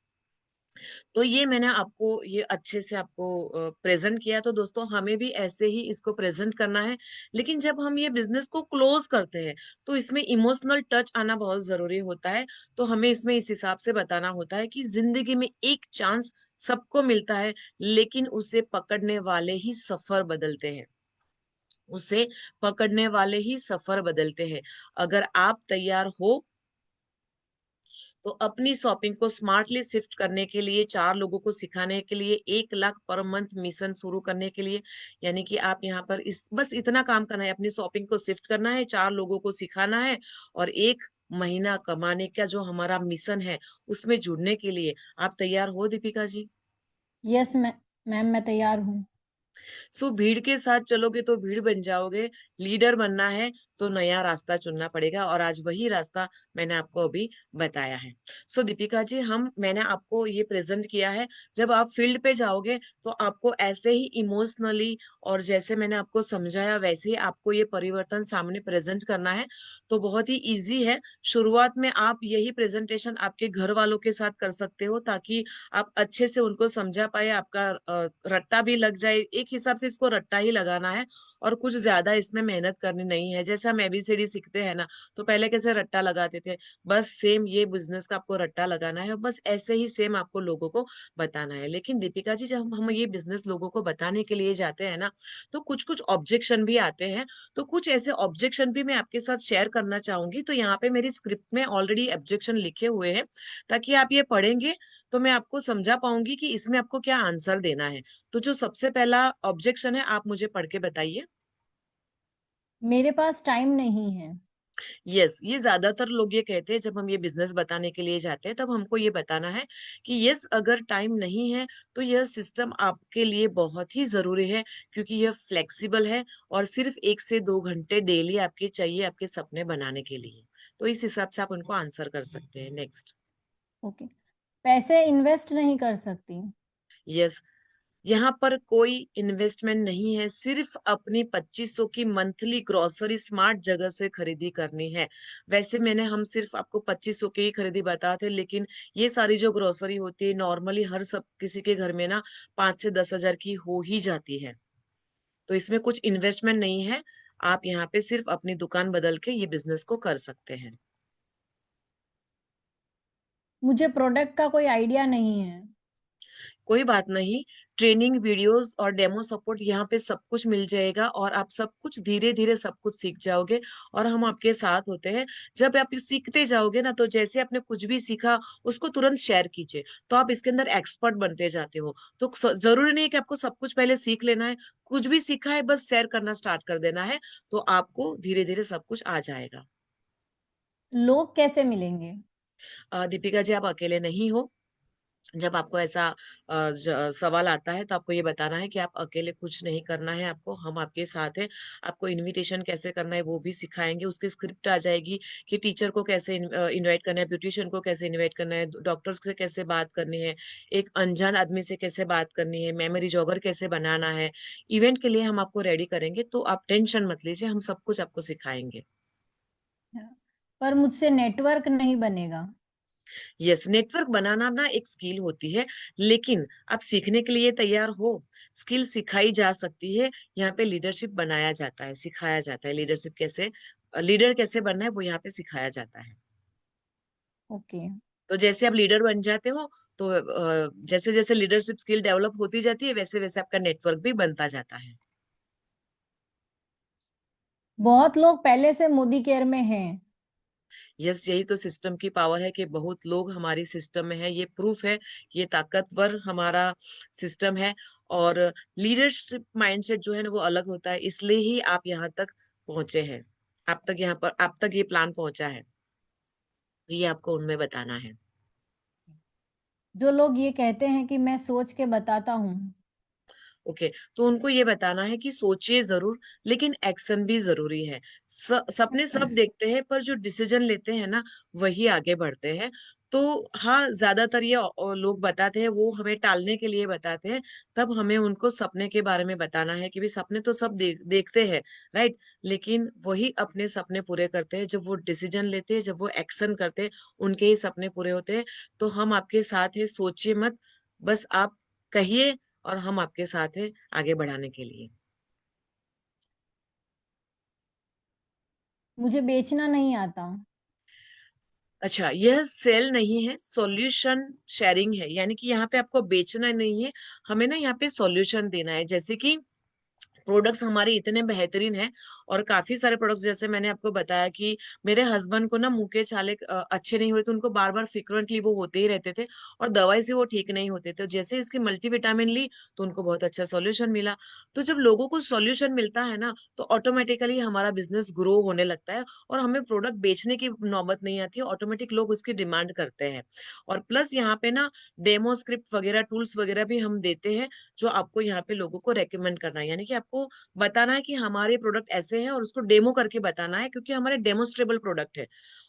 तो ये मैंने आपको ये अच्छे से आपको प्रेजेंट किया। तो दोस्तों हमें भी ऐसे ही इसको प्रेजेंट करना है। लेकिन जब हम ये बिजनेस को क्लोज करते हैं तो इसमें इमोशनल टच आना बहुत जरूरी होता है। तो हमें इसमें इस हिसाब से बताना होता है कि जिंदगी में एक चांस सबको मिलता है, लेकिन उसे पकड़ने वाले ही सफर बदलते हैं। उसे पकड़ने वाले ही सफर बदलते हैं। अगर आप तैयार हो तो अपनी शॉपिंग को स्मार्टली शिफ्ट करने के लिए, 4 लोगों को सिखाने के लिए, 1 लाख पर मंथ मिशन शुरू करने के लिए, यानी कि आप यहाँ पर इस बस इतना काम करना है, अपनी शॉपिंग को शिफ्ट करना है, 4 लोगों को सिखाना है और 1 महीना कमाने का जो हमारा मिशन है उसमें जुड़ने के लिए आप तैयार हो दीपिका जी? यस मैम, मैं तैयार हूँ। सो भीड़ के साथ चलोगे तो भीड़ बन जाओगे, लीडर बनना है तो नया रास्ता चुनना पड़ेगा, और आज वही रास्ता मैंने आपको अभी बताया है। सो दीपिका जी, मैंने आपको ये प्रेजेंट किया है। जब आप फील्ड पे जाओगे तो आपको ऐसे ही इमोशनली और जैसे मैंने आपको समझाया वैसे ही आपको ये परिवर्तन सामने प्रेजेंट करना है। तो बहुत ही इजी है। शुरुआत में आप यही प्रेजेंटेशन आपके घर वालों के साथ कर सकते हो ताकि आप अच्छे से उनको समझा पाए, आपका रट्टा भी लग जाए। एक हिसाब से इसको रट्टा ही लगाना है और कुछ ज्यादा इसमें मेहनत करनी नहीं है। जैसे हम एबीसीडी सीखते हैं ना, तो पहले कैसे रट्टा लगाते थे, बस सेम ये बिजनेस का आपको रट्टा लगाना है, बस ऐसे ही सेम आपको लोगों को बताना है। लेकिन दीपिका जी, जब हम ये बिजनेस लोगों को बताने के लिए जाते हैं ना, तो कुछ कुछ ऑब्जेक्शन भी आते हैं। तो कुछ ऐसे ऑब्जेक्शन भी मैं आपके साथ शेयर करना चाहूंगी। तो यहाँ पे मेरी स्क्रिप्ट में ऑलरेडी ऑब्जेक्शन लिखे हुए हैं, ताकि आप ये पढ़ेंगे तो मैं आपको समझा पाऊंगी कि इसमें आपको क्या आंसर देना है। तो जो सबसे पहला ऑब्जेक्शन है आप मुझे पढ़ के बताइए। मेरे पास टाइम नहीं है। यस, ये ज्यादातर लोग ये कहते हैं जब हम ये बिजनेस बताने के लिए जाते हैं, तब हमको ये बताना है कि यस, अगर टाइम नहीं है तो यह सिस्टम आपके लिए बहुत ही जरूरी है, क्योंकि यह फ्लेक्सिबल है और सिर्फ 1 से 2 घंटे डेली आपके चाहिए आपके सपने बनाने के लिए। तो इस हिसाब से आप उनको आंसर कर सकते हैं। नेक्स्ट। ओके। पैसे इन्वेस्ट नहीं कर सकती। यस, यहाँ पर कोई इन्वेस्टमेंट नहीं है, सिर्फ अपनी 2500 की मंथली ग्रोसरी स्मार्ट जगह से खरीदी करनी है। वैसे हम सिर्फ आपको 2500 की ही खरीदी बताते, लेकिन ये सारी जो ग्रोसरी होती है नॉर्मली हर सब किसी के घर में ना 5 से 10 हजार की हो ही जाती है। तो इसमें कुछ इन्वेस्टमेंट नहीं है। आप यहाँ पे सिर्फ अपनी दुकान बदल के ये बिजनेस को कर सकते हैं। मुझे प्रोडक्ट का कोई आइडिया नहीं है। कोई बात नहीं, ट्रेनिंग वीडियोस और डेमो सपोर्ट यहाँ पे सब कुछ मिल जाएगा और आप सब कुछ धीरे धीरे सब कुछ सीख जाओगे और हम आपके साथ होते हैं। जब आप सीखते जाओगे ना, तो जैसे आपने कुछ भी सीखा उसको तुरंत शेयर कीजिए, तो आप इसके अंदर एक्सपर्ट बनते जाते हो। तो जरूरी नहीं है कि आपको सब कुछ पहले सीख लेना है, कुछ भी सीखा है बस शेयर करना स्टार्ट कर देना है, तो आपको धीरे धीरे सब कुछ आ जाएगा। लोग कैसे मिलेंगे? दीपिका जी, आप अकेले नहीं हो। जब आपको ऐसा सवाल आता है तो आपको ये बताना है कि आप अकेले कुछ नहीं करना है, आपको हम आपके साथ हैं। आपको इनविटेशन कैसे करना है वो भी सिखाएंगे, उसकी स्क्रिप्ट आ जाएगी कि टीचर को कैसे इनवाइट करना है, ब्यूटिशियन को कैसे इनवाइट करना है, डॉक्टर्स से कैसे बात करनी है, एक अनजान आदमी से कैसे बात करनी है, मेमोरी जॉगर कैसे बनाना है। इवेंट के लिए हम आपको रेडी करेंगे, तो आप टेंशन मत लीजिए, हम सब कुछ आपको सिखाएंगे। पर मुझसे नेटवर्क नहीं बनेगा। यस, नेटवर्क बनाना ना एक स्किल होती है, लेकिन आप सीखने के लिए तैयार हो। स्किल सिखाई जा सकती है, यहाँ पे लीडरशिप बनाया जाता है, सिखाया जाता है। लीडरशिप कैसे, लीडर कैसे बनना है वो यहाँ पे सिखाया जाता है। ओके। तो जैसे आप लीडर बन जाते हो, तो जैसे जैसे लीडरशिप स्किल डेवलप होती जाती है, वैसे वैसे आपका नेटवर्क भी बनता जाता है। बहुत लोग पहले से मोदी केयर में हैं। यस, यही तो सिस्टम की पावर है कि बहुत लोग हमारी सिस्टम में है। ये प्रूफ है कि ये ताकतवर हमारा सिस्टम है। और लीडरशिप माइंडसेट जो है ना वो अलग होता है, इसलिए ही आप यहाँ तक पहुंचे हैं। आप तक ये प्लान पहुंचा है, तो ये आपको उनमें बताना है। जो लोग ये कहते हैं कि मैं सोच के बताता हूँ। ओके, तो उनको ये बताना है कि सोचिए जरूर, लेकिन एक्शन भी जरूरी है। सपने सब देखते हैं, पर जो डिसीजन लेते हैं ना वही आगे बढ़ते हैं। तो हाँ, ज्यादातर ये लोग बताते हैं, वो हमें टालने के लिए बताते हैं। तब हमें उनको सपने के बारे में बताना है कि भी सपने तो सब देखते हैं, राइट, लेकिन वही अपने सपने पूरे करते हैं जब वो डिसीजन लेते हैं, जब वो एक्शन करते हैं, उनके ही सपने पूरे होते हैं। तो हम आपके साथ हैं, सोचिए मत, बस आप कहिए और हम आपके साथ हैं आगे बढ़ाने के लिए। मुझे बेचना नहीं आता। अच्छा, यह सेल नहीं है, सॉल्यूशन शेयरिंग है। यानी कि यहाँ पे आपको बेचना नहीं है, हमें ना यहाँ पे सॉल्यूशन देना है। जैसे कि प्रोडक्ट्स हमारे इतने बेहतरीन हैं, और काफी सारे प्रोडक्ट्स, जैसे मैंने आपको बताया कि मेरे हस्बैंड को ना मुंह के छाले अच्छे नहीं हो रहे थे, उनको बार बार फ्रिक्वेंटली वो होते ही रहते थे, और दवाई से वो ठीक नहीं होते थे। जैसे इसकी मल्टीविटामिन ली तो उनको बहुत अच्छा सॉल्यूशन मिला। तो जब लोगों को सॉल्यूशन मिलता है ना, तो ऑटोमेटिकली हमारा बिजनेस ग्रो होने लगता है, और हमें प्रोडक्ट बेचने की नौबत नहीं आती है, ऑटोमेटिक लोग उसकी डिमांड करते हैं। और प्लस यहाँ पे ना डेमो स्क्रिप्ट वगैरह, टूल्स वगैरह भी हम देते हैं, जो आपको यहाँ पे लोगों को रेकमेंड करना है। यानी कि आपको बताना है कि हमारे प्रोडक्ट ऐसे हैं, और उसको डेमो करके बताना है, क्योंकि हमारे डेमोस्ट्रेबल प्रोडक्ट है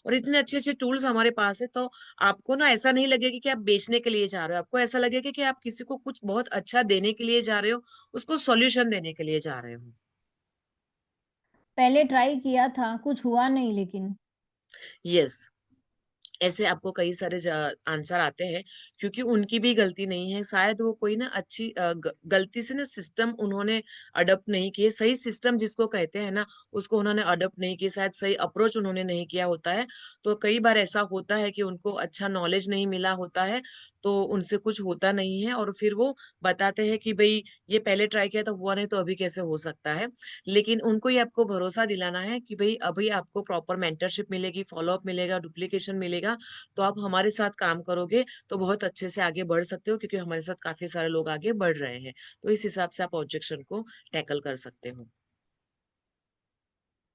और इतने अच्छे अच्छे टूल्स हमारे पास है। तो आपको ना ऐसा नहीं लगेगा कि आप बेचने के लिए जा रहे हो, आपको ऐसा लगेगा कि आप किसी को कुछ बहुत अच्छा देने के लिए जा रहे हो, उसको सॉल्यूशन देने के लिए जा रहे हो। पहले ट्राई किया था, कुछ हुआ नहीं लेकिन। यस, ऐसे आपको कई सारे आंसर आते हैं, क्योंकि उनकी भी गलती नहीं है। शायद वो कोई ना अच्छी गलती से ना सिस्टम उन्होंने अडॉप्ट नहीं किए, सही सिस्टम जिसको कहते हैं ना उसको उन्होंने अडॉप्ट नहीं किया, शायद सही अप्रोच उन्होंने नहीं किया होता है। तो कई बार ऐसा होता है कि उनको अच्छा नॉलेज नहीं मिला होता है, तो उनसे कुछ होता नहीं है, और फिर वो बताते हैं कि भाई ये पहले ट्राई किया था, हुआ नहीं, तो अभी कैसे हो सकता है। लेकिन उनको ये आपको भरोसा दिलाना है कि भाई अभी आपको प्रॉपर मेंटरशिप मिलेगी, फॉलोअप मिलेगा, डुप्लीकेशन मिलेगा, तो आप हमारे साथ काम करोगे तो बहुत अच्छे से आगे बढ़ सकते हो, क्योंकि हमारे साथ काफी सारे लोग आगे बढ़ रहे हैं। तो इस हिसाब से आप ऑब्जेक्शन को टैकल कर सकते हो।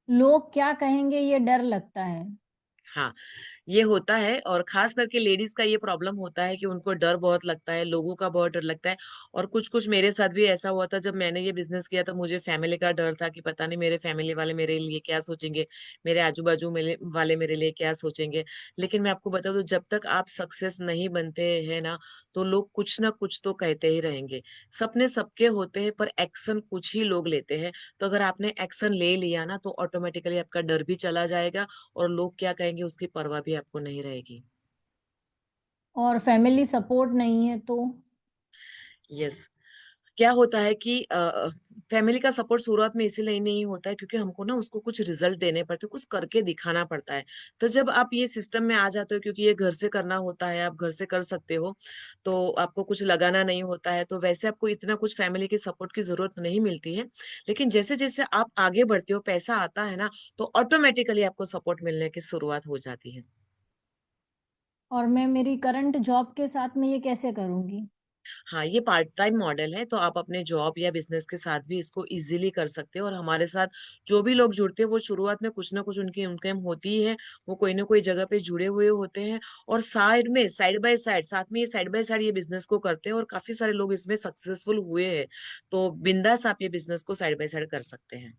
लोग क्या कहेंगे ये डर लगता है। हाँ, ये होता है, और खास करके लेडीज का ये प्रॉब्लम होता है कि उनको डर बहुत लगता है, लोगों का बहुत डर लगता है। और कुछ कुछ मेरे साथ भी ऐसा हुआ था, जब मैंने ये बिजनेस किया था, मुझे फैमिली का डर था कि पता नहीं मेरे फैमिली वाले मेरे लिए क्या सोचेंगे, मेरे आजू बाजू वाले मेरे लिए क्या सोचेंगे। लेकिन मैं आपको बता दूं, जब तक आप सक्सेस नहीं बनते हैं ना, तो लोग कुछ ना कुछ तो कहते ही रहेंगे। सपने सबके होते हैं, पर एक्शन कुछ ही लोग लेते हैं। तो अगर आपने एक्शन ले लिया ना, तो ऑटोमेटिकली आपका डर भी चला जाएगा, और लोग क्या कहेंगे उसकी परवाह भी आपको नहीं रहेगी। और फैमिली सपोर्ट नहीं है तो। यस, क्या होता है कि फैमिली का सपोर्ट शुरुआत में इसीलिए नहीं होता है क्योंकि हमको ना उसको कुछ रिजल्ट देने पड़ते हैं, कुछ करके दिखाना पड़ता है। तो जब आप ये सिस्टम में आ जाते हो, क्योंकि ये घर से करना होता है, आप घर से कर सकते हो, तो आपको कुछ लगाना नहीं होता है, तो वैसे आपको इतना कुछ फैमिली के सपोर्ट की जरूरत नहीं मिलती है। लेकिन जैसे जैसे आप आगे बढ़ते हो, पैसा आता है ना, तो ऑटोमेटिकली आपको सपोर्ट मिलने की शुरुआत हो जाती है। और मैं मेरी करंट जॉब के साथ में ये कैसे करूंगी? हाँ, ये पार्ट टाइम मॉडल है, तो आप अपने जॉब या बिजनेस के साथ भी इसको इजीली कर सकते हो। और हमारे साथ जो भी लोग जुड़ते हैं वो शुरुआत में कुछ ना कुछ उनकी इनकम होती ही है, वो कोई ना कोई जगह पे जुड़े हुए होते हैं, और साइड में साइड बाय साइड साथ में ये साइड बाय साइड ये बिजनेस को करते हैं, और काफी सारे लोग इसमें सक्सेसफुल हुए हैं। तो बिंदास आप ये बिजनेस को साइड बाय साइड कर सकते हैं।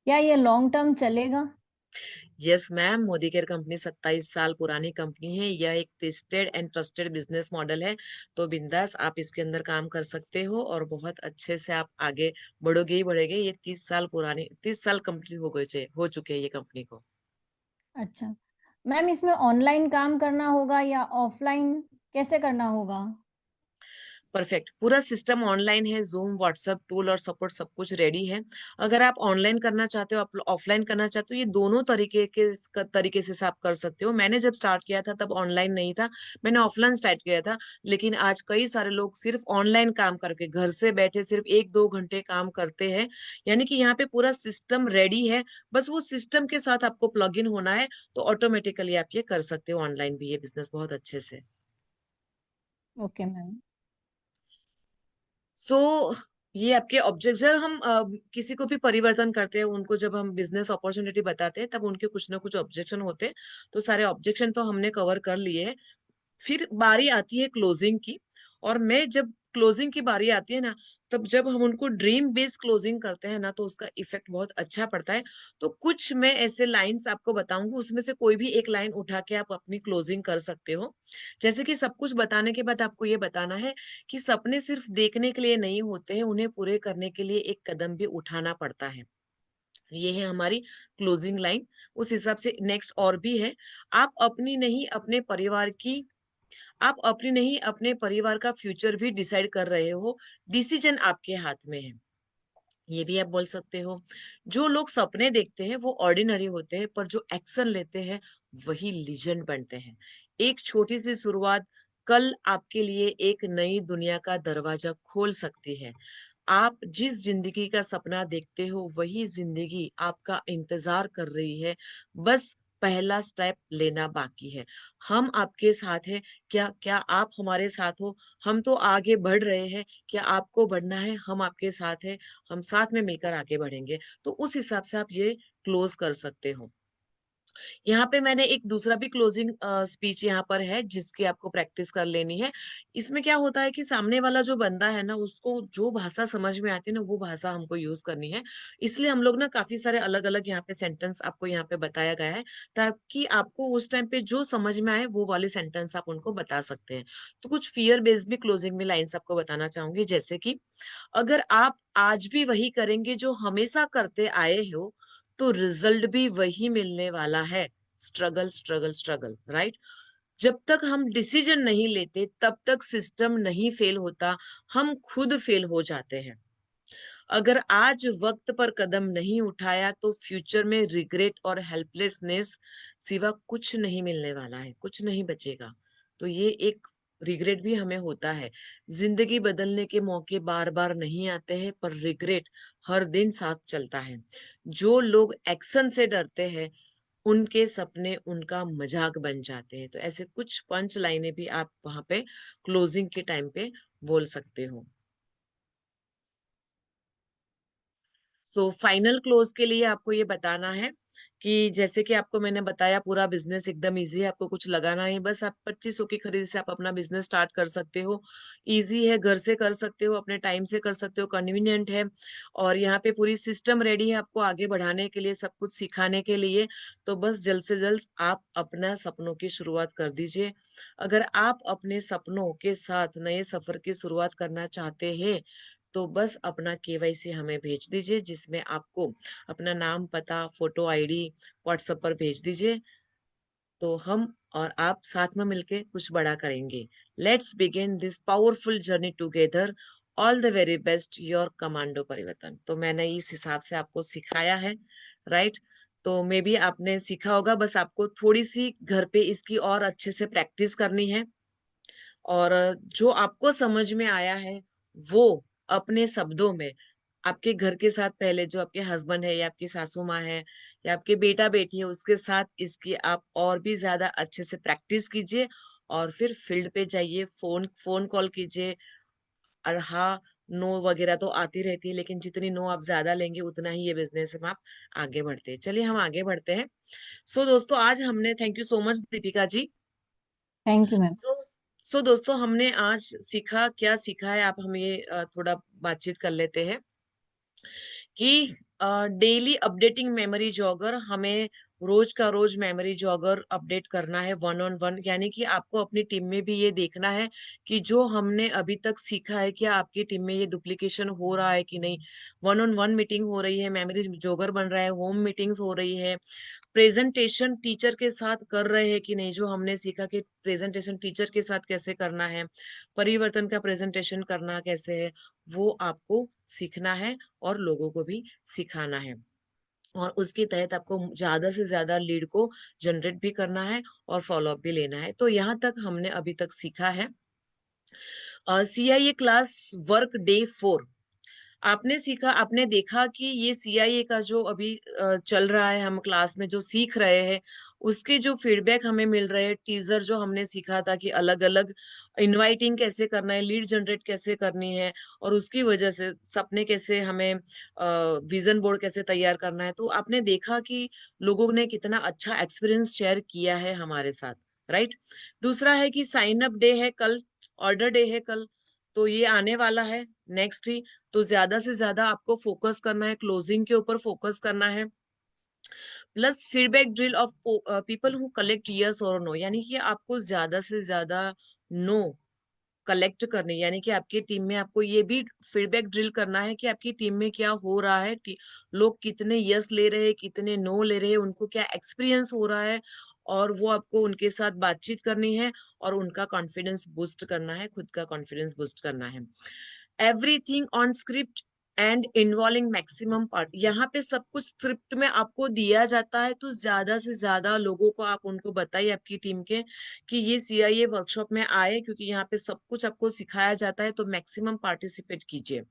क्या ये लॉन्ग टर्म चलेगा? Yes ma'am, Modi care company 27 साल पुरानी कंपनी है। यह एक tested and trusted business model है। तो बिंदास आप इसके अंदर काम कर सकते हो, और बहुत अच्छे से आप आगे बढ़ोगे ही बढ़ोगे। ये 30 साल कंप्लीट हो चुके हैं ये कंपनी को। अच्छा मैम, इसमें ऑनलाइन काम करना होगा या ऑफलाइन, कैसे करना होगा? परफेक्ट, पूरा सिस्टम ऑनलाइन है। जूम, व्हाट्सएप टूल और सपोर्ट सब कुछ रेडी है। अगर आप ऑनलाइन करना चाहते हो, आप ऑफलाइन करना चाहते हो, ये दोनों तरीके से आप कर सकते हो। मैंने जब स्टार्ट किया था तब ऑनलाइन नहीं था, मैंने ऑफलाइन स्टार्ट किया था। लेकिन आज कई सारे लोग सिर्फ ऑनलाइन काम करके घर से बैठे सिर्फ 1-2 घंटे काम करते हैं। यानी कि यहाँ पे पूरा सिस्टम रेडी है, बस वो सिस्टम के साथ आपको प्लग इन होना है, तो ऑटोमेटिकली आप ये कर सकते हो ऑनलाइन भी ये बिजनेस बहुत अच्छे से। Okay ma'am. सो ये आपके ऑब्जेक्ट, जब हम किसी को भी परिवर्तन करते हैं, उनको जब हम बिजनेस अपॉर्चुनिटी बताते हैं, तब उनके कुछ ना कुछ ऑब्जेक्शन होते हैं। तो सारे ऑब्जेक्शन तो हमने कवर कर लिए हैं। फिर बारी आती है क्लोजिंग की। और मैं जब क्लोजिंग की बारी आती है ना, तब जब हम उनको ड्रीम बेस्ड क्लोजिंग करते हैं ना, तो उसका इफेक्ट बहुत अच्छा पड़ता है। तो कुछ मैं ऐसे लाइंस आपको बताऊंगी, उसमें से कोई भी एक लाइन उठा के आप अपनी क्लोजिंग कर सकते हो। जैसे कि सब कुछ बताने के बाद आपको ये बताना है कि सपने सिर्फ देखने के लिए नहीं होते हैं, उन्हें पूरे करने के लिए एक कदम भी उठाना पड़ता है। ये है हमारी क्लोजिंग लाइन। उस हिसाब से नेक्स्ट और भी है। आप अपनी नहीं अपने परिवार की आप अपनी नहीं अपने परिवार का फ्यूचर भी डिसाइड कर रहे हो। डिसीजन आपके हाथ में है। ये भी आप बोल सकते हो। जो लोग सपने देखते हैं वो ऑर्डिनरी होते हैं, पर जो एक्शन लेते हैं वही लीजेंड बनते हैं। एक छोटी सी शुरुआत कल आपके लिए एक नई दुनिया का दरवाजा खोल सकती है। आप जिस जिंदगी का सपना देखते हो वही जिंदगी आपका इंतजार कर रही है। बस पहला स्टेप लेना बाकी है। हम आपके साथ हैं। क्या क्या आप हमारे साथ हो? हम तो आगे बढ़ रहे हैं। क्या आपको बढ़ना है? हम आपके साथ हैं। हम साथ में मिलकर आगे बढ़ेंगे। तो उस हिसाब से आप ये क्लोज कर सकते हो। यहाँ पे मैंने एक दूसरा भी क्लोजिंग स्पीच यहाँ पर है, जिसकी आपको प्रैक्टिस कर लेनी है। इसमें क्या होता है कि सामने वाला जो बंदा है ना, उसको जो भाषा समझ में आती है ना, वो भाषा हमको यूज करनी है। इसलिए हम लोग ना काफी सारे अलग अलग यहाँ पे सेंटेंस आपको यहाँ पे बताया गया है, ताकि आपको उस टाइम पे जो समझ में आए वो वाले सेंटेंस आप उनको बता सकते हैं। तो कुछ फियर बेस्ड भी क्लोजिंग में लाइन्स आपको बताना चाहूंगी, जैसे कि अगर आप आज भी वही करेंगे जो हमेशा करते आए हो, तो रिजल्ट भी वही मिलने वाला है। Struggle struggle struggle, right? जब तक हम डिसीजन नहीं लेते तब तक सिस्टम नहीं फेल होता, हम खुद फेल हो जाते हैं। अगर आज वक्त पर कदम नहीं उठाया तो फ्यूचर में रिग्रेट और हेल्पलेसनेस सिवा कुछ नहीं मिलने वाला है, कुछ नहीं बचेगा। तो ये एक रिग्रेट भी हमें होता है। जिंदगी बदलने के मौके बार बार नहीं आते हैं, पर रिग्रेट हर दिन साथ चलता है। जो लोग एक्शन से डरते हैं उनके सपने उनका मजाक बन जाते हैं। तो ऐसे कुछ पंच लाइनें भी आप वहां पे क्लोजिंग के टाइम पे बोल सकते हो। सो फाइनल क्लोज के लिए आपको ये बताना है कि जैसे कि आपको मैंने बताया, पूरा बिजनेस एकदम इजी है, आपको कुछ लगाना है बस। आप 2500 की खरीद से आप अपना बिजनेस स्टार्ट कर सकते हो। इजी है, घर से कर सकते हो, अपने टाइम से कर सकते हो, कन्वीनियंट है। और यहाँ पे पूरी सिस्टम रेडी है आपको आगे बढ़ाने के लिए, सब कुछ सिखाने के लिए। तो बस जल्द से जल्द आप अपना सपनों की शुरुआत कर दीजिए। अगर आप अपने सपनों के साथ नए सफर की शुरुआत करना चाहते हैं, तो बस अपना केवाईसी हमें भेज दीजिए, जिसमें आपको अपना नाम, पता, फोटो आईडी व्हाट्सएप पर भेज दीजिए। तो हम और आप साथ में मिलके कुछ बड़ा करेंगे। Let's begin this powerful journey together. All the very best your commando परिवर्तन। तो मैंने इस हिसाब से आपको सिखाया है, राइट? तो मे बी आपने सीखा होगा, बस आपको थोड़ी सी घर पे इसकी और अच्छे से प्रैक्टिस करनी है। और जो आपको समझ में आया है वो अपने शब्दों में आपके घर के साथ, पहले जो आपके हस्बैंड है या आपकी सासू माँ है या आपके बेटा बेटी है, उसके साथ इसकी आप और भी ज्यादा अच्छे से प्रैक्टिस कीजिए। और फिर फील्ड पे जाइए, फोन फोन कॉल कीजिए। और हाँ, नो वगैरह तो आती रहती है, लेकिन जितनी नो आप ज्यादा लेंगे उतना ही ये बिजनेस में आप आगे बढ़ते हैं। चलिए हम आगे बढ़ते हैं। सो दोस्तों, आज हमने, thank you so much Deepika ji. Thank you ma'am. So दोस्तों, हमने आज सीखा, क्या सीखा है, आप हम ये थोड़ा बातचीत कर लेते हैं कि डेली अपडेटिंग मेमोरी जॉगर, हमें रोज का रोज मेमोरी जॉगर अपडेट करना है 1-on-1। यानी कि आपको अपनी टीम में भी ये देखना है कि जो हमने अभी तक सीखा है, क्या आपकी टीम में ये डुप्लीकेशन हो रहा है कि नहीं। 1-on-1 मीटिंग हो रही है, मेमोरी जॉगर बन रहा है, होम मीटिंग्स हो रही है, प्रेजेंटेशन टीचर के साथ कर रहे हैं कि नहीं। जो हमने सीखा कि प्रेजेंटेशन टीचर के साथ कैसे करना है, परिवर्तन का प्रेजेंटेशन करना कैसे है, वो आपको सीखना है और लोगों को भी सिखाना है। और उसके तहत आपको ज्यादा से ज्यादा लीड को जनरेट भी करना है और फॉलोअप भी लेना है। तो यहाँ तक हमने अभी तक सीखा है। CIA क्लास वर्क डे 4, आपने सीखा, आपने देखा कि ये CIA का जो अभी चल रहा है, हम क्लास में जो सीख रहे हैं, उसके जो फीडबैक हमें मिल रहे हैं, टीजर जो हमने सीखा था कि अलग अलग इनवाइटिंग कैसे करना है, लीड जनरेट कैसे करनी है, और उसकी वजह से सपने कैसे, हमें विजन बोर्ड कैसे तैयार करना है। तो आपने देखा कि लोगों ने कितना अच्छा एक्सपीरियंस शेयर किया है हमारे साथ, राइट? दूसरा है कि साइन अप डे है कल, ऑर्डर डे है कल, तो ये आने वाला है नेक्स्ट ही। तो ज्यादा से ज्यादा आपको फोकस करना है, क्लोजिंग के ऊपर फोकस करना है। Plus feedback drill of people who collect yes और नो, यानी कि आपको ज्यादा से ज्यादा नो कलेक्ट करने, यानी कि आपकी टीम में आपको ये भी फीडबैक ड्रिल करना है कि आपकी टीम में क्या हो रहा है, लोग कितने यस ले रहे हैं, कितने नो ले रहे हैं, उनको क्या एक्सपीरियंस हो रहा है। और वो आपको उनके साथ बातचीत करनी है और उनका कॉन्फिडेंस बूस्ट करना है, खुद का कॉन्फिडेंस बूस्ट करना है। Everything on script and involving maximum part, यहाँ पे सब कुछ स्क्रिप्ट में आपको दिया जाता है, तो ज्यादा से ज्यादा लोगों को आप उनको बताइए, आपकी टीम के, कि ये CIA वर्कशॉप में आए, क्योंकि यहाँ पे सब कुछ आपको सिखाया जाता है, तो मैक्सिमम पार्टिसिपेट कीजिए।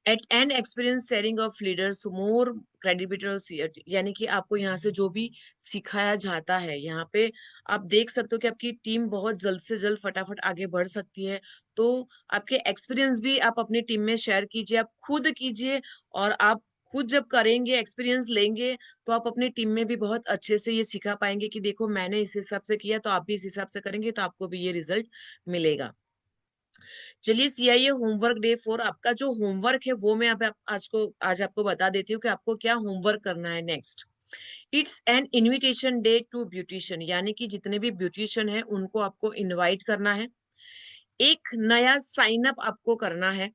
At end experience sharing of leaders more credibility, यानी कि आपको यहाँ से जो भी सिखाया जाता है, यहाँ पे आप देख सकते हो कि आपकी टीम बहुत जल्द से जल्द फटाफट आगे बढ़ सकती है। तो आपके एक्सपीरियंस भी आप अपनी टीम में शेयर कीजिए, आप खुद कीजिए। और आप खुद जब करेंगे, एक्सपीरियंस लेंगे, तो आप अपनी टीम में भी बहुत अच्छे से ये सिखा पाएंगे कि देखो मैंने इस हिसाब से किया, तो आप भी इस हिसाब से करेंगे तो आपको भी ये रिजल्ट मिलेगा। चलिए, CIA होमवर्क डे 4, आपका जो होमवर्क है वो मैं आज आपको बता देती हूँ कि आपको क्या होमवर्क करना है next. It's an invitation day to beautician, यानी कि जितने भी ब्यूटिशियन है उनको आपको इनवाइट करना है। एक नया साइन अप आपको करना है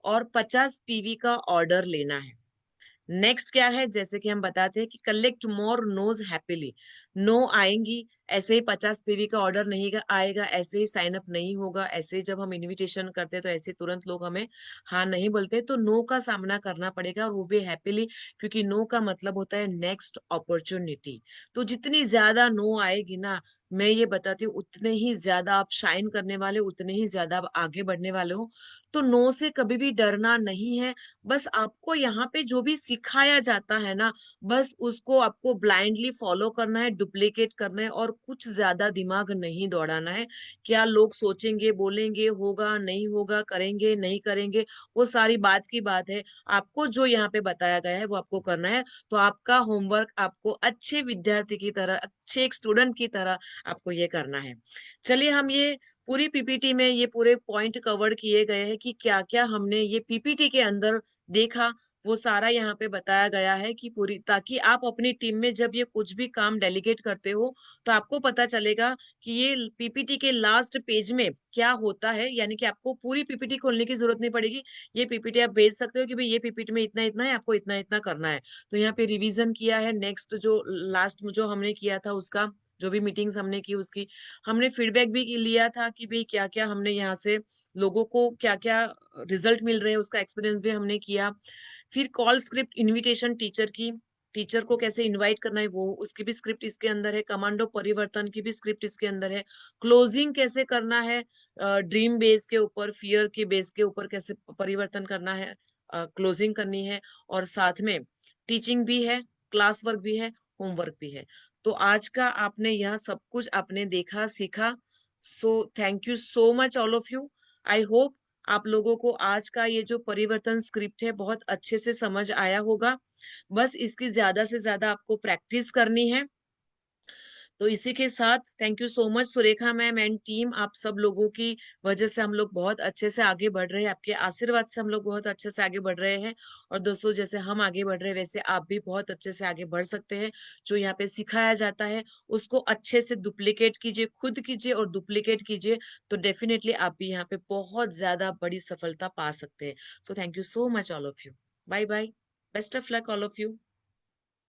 और 50 PV का ऑर्डर लेना है। नेक्स्ट क्या है, जैसे कि हम बताते हैं कि collect more nos happily, no आएंगी, ऐसे ही 50 PV का ऑर्डर नहीं आएगा, ऐसे ही साइन अप नहीं होगा। ऐसे ही जब हम इनविटेशन करते हैं तो ऐसे तुरंत लोग हमें हाँ नहीं बोलते, तो नो का सामना करना पड़ेगा, और वो भी हैप्पीली, क्योंकि नो का मतलब होता है नेक्स्ट अपॉर्चुनिटी। तो जितनी ज्यादा नो आएगी ना, मैं ये बताती हूँ, उतने ही ज्यादा आप शाइन करने वाले, उतने ही ज्यादा आप आगे बढ़ने वाले हो। तो नो से कभी भी डरना नहीं है। बस आपको यहाँ पे जो भी सिखाया जाता है ना, बस उसको आपको ब्लाइंडली फॉलो करना है, डुप्लीकेट करना है, और कुछ ज्यादा दिमाग नहीं दौड़ाना है। क्या लोग सोचेंगे, बोलेंगे, होगा नहीं होगा, करेंगे नहीं करेंगे, वो सारी बात की बात है। आपको जो यहाँ पे बताया गया है वो आपको करना है। तो आपका होमवर्क आपको अच्छे विद्यार्थी की तरह, अच्छे एक स्टूडेंट की तरह आपको ये करना है। चलिए, हम ये पूरी PPT में ये पूरे पॉइंट कवर किए गए हैं कि क्या क्या हमने ये PPT के अंदर देखा, वो सारा यहाँ पे बताया गया है कि पूरी, ताकि आप अपनी टीम में जब ये कुछ भी काम डेलीगेट करते हो तो आपको पता चलेगा कि ये PPT के लास्ट पेज में क्या होता है। यानी कि आपको पूरी PPT खोलने की जरूरत नहीं पड़ेगी, ये PPT आप भेज सकते हो कि भाई ये PPT में इतना इतना है, आपको इतना इतना करना है। तो यहाँ पे रिवीजन किया है, नेक्स्ट जो लास्ट में जो हमने किया था उसका जो भी मीटिंग्स हमने की उसकी हमने फीडबैक भी लिया था कि भाई क्या क्या हमने यहाँ से लोगों को क्या क्या रिजल्ट मिल रहे हैं उसका एक्सपीरियंस भी हमने किया। फिर कॉल स्क्रिप्ट इनविटेशन टीचर की, टीचर को कैसे इनवाइट करना है वो उसकी भी स्क्रिप्ट इसके अंदर है। कमांडो परिवर्तन की भी स्क्रिप्ट इसके अंदर है। क्लोजिंग कैसे करना है ड्रीम बेस के ऊपर, फियर के बेस के ऊपर कैसे परिवर्तन करना है, क्लोजिंग करनी है। और साथ में टीचिंग भी है, क्लास वर्क भी है, होमवर्क भी है। तो आज का आपने यह सब कुछ आपने देखा सीखा। सो thank you so much all of you. I hope आप लोगों को आज का ये जो परिवर्तन स्क्रिप्ट है बहुत अच्छे से समझ आया होगा। बस इसकी ज्यादा से ज्यादा आपको प्रैक्टिस करनी है। तो इसी के साथ thank you so much Surekha ma'am and team, आप सब लोगों की वजह से हम लोग बहुत अच्छे से आगे बढ़ रहे हैं, आपके आशीर्वाद से हम लोग बहुत अच्छे से आगे बढ़ रहे हैं। और दोस्तों जैसे हम आगे बढ़ रहे हैं वैसे आप भी बहुत अच्छे से आगे बढ़ सकते हैं। जो यहाँ पे सिखाया जाता है उसको अच्छे से डुप्लीकेट कीजिए, खुद कीजिए और डुप्लीकेट कीजिए, तो डेफिनेटली आप भी यहाँ पे बहुत ज्यादा बड़ी सफलता पा सकते हैं। So thank you so much all of you. Bye bye, best of luck all of you.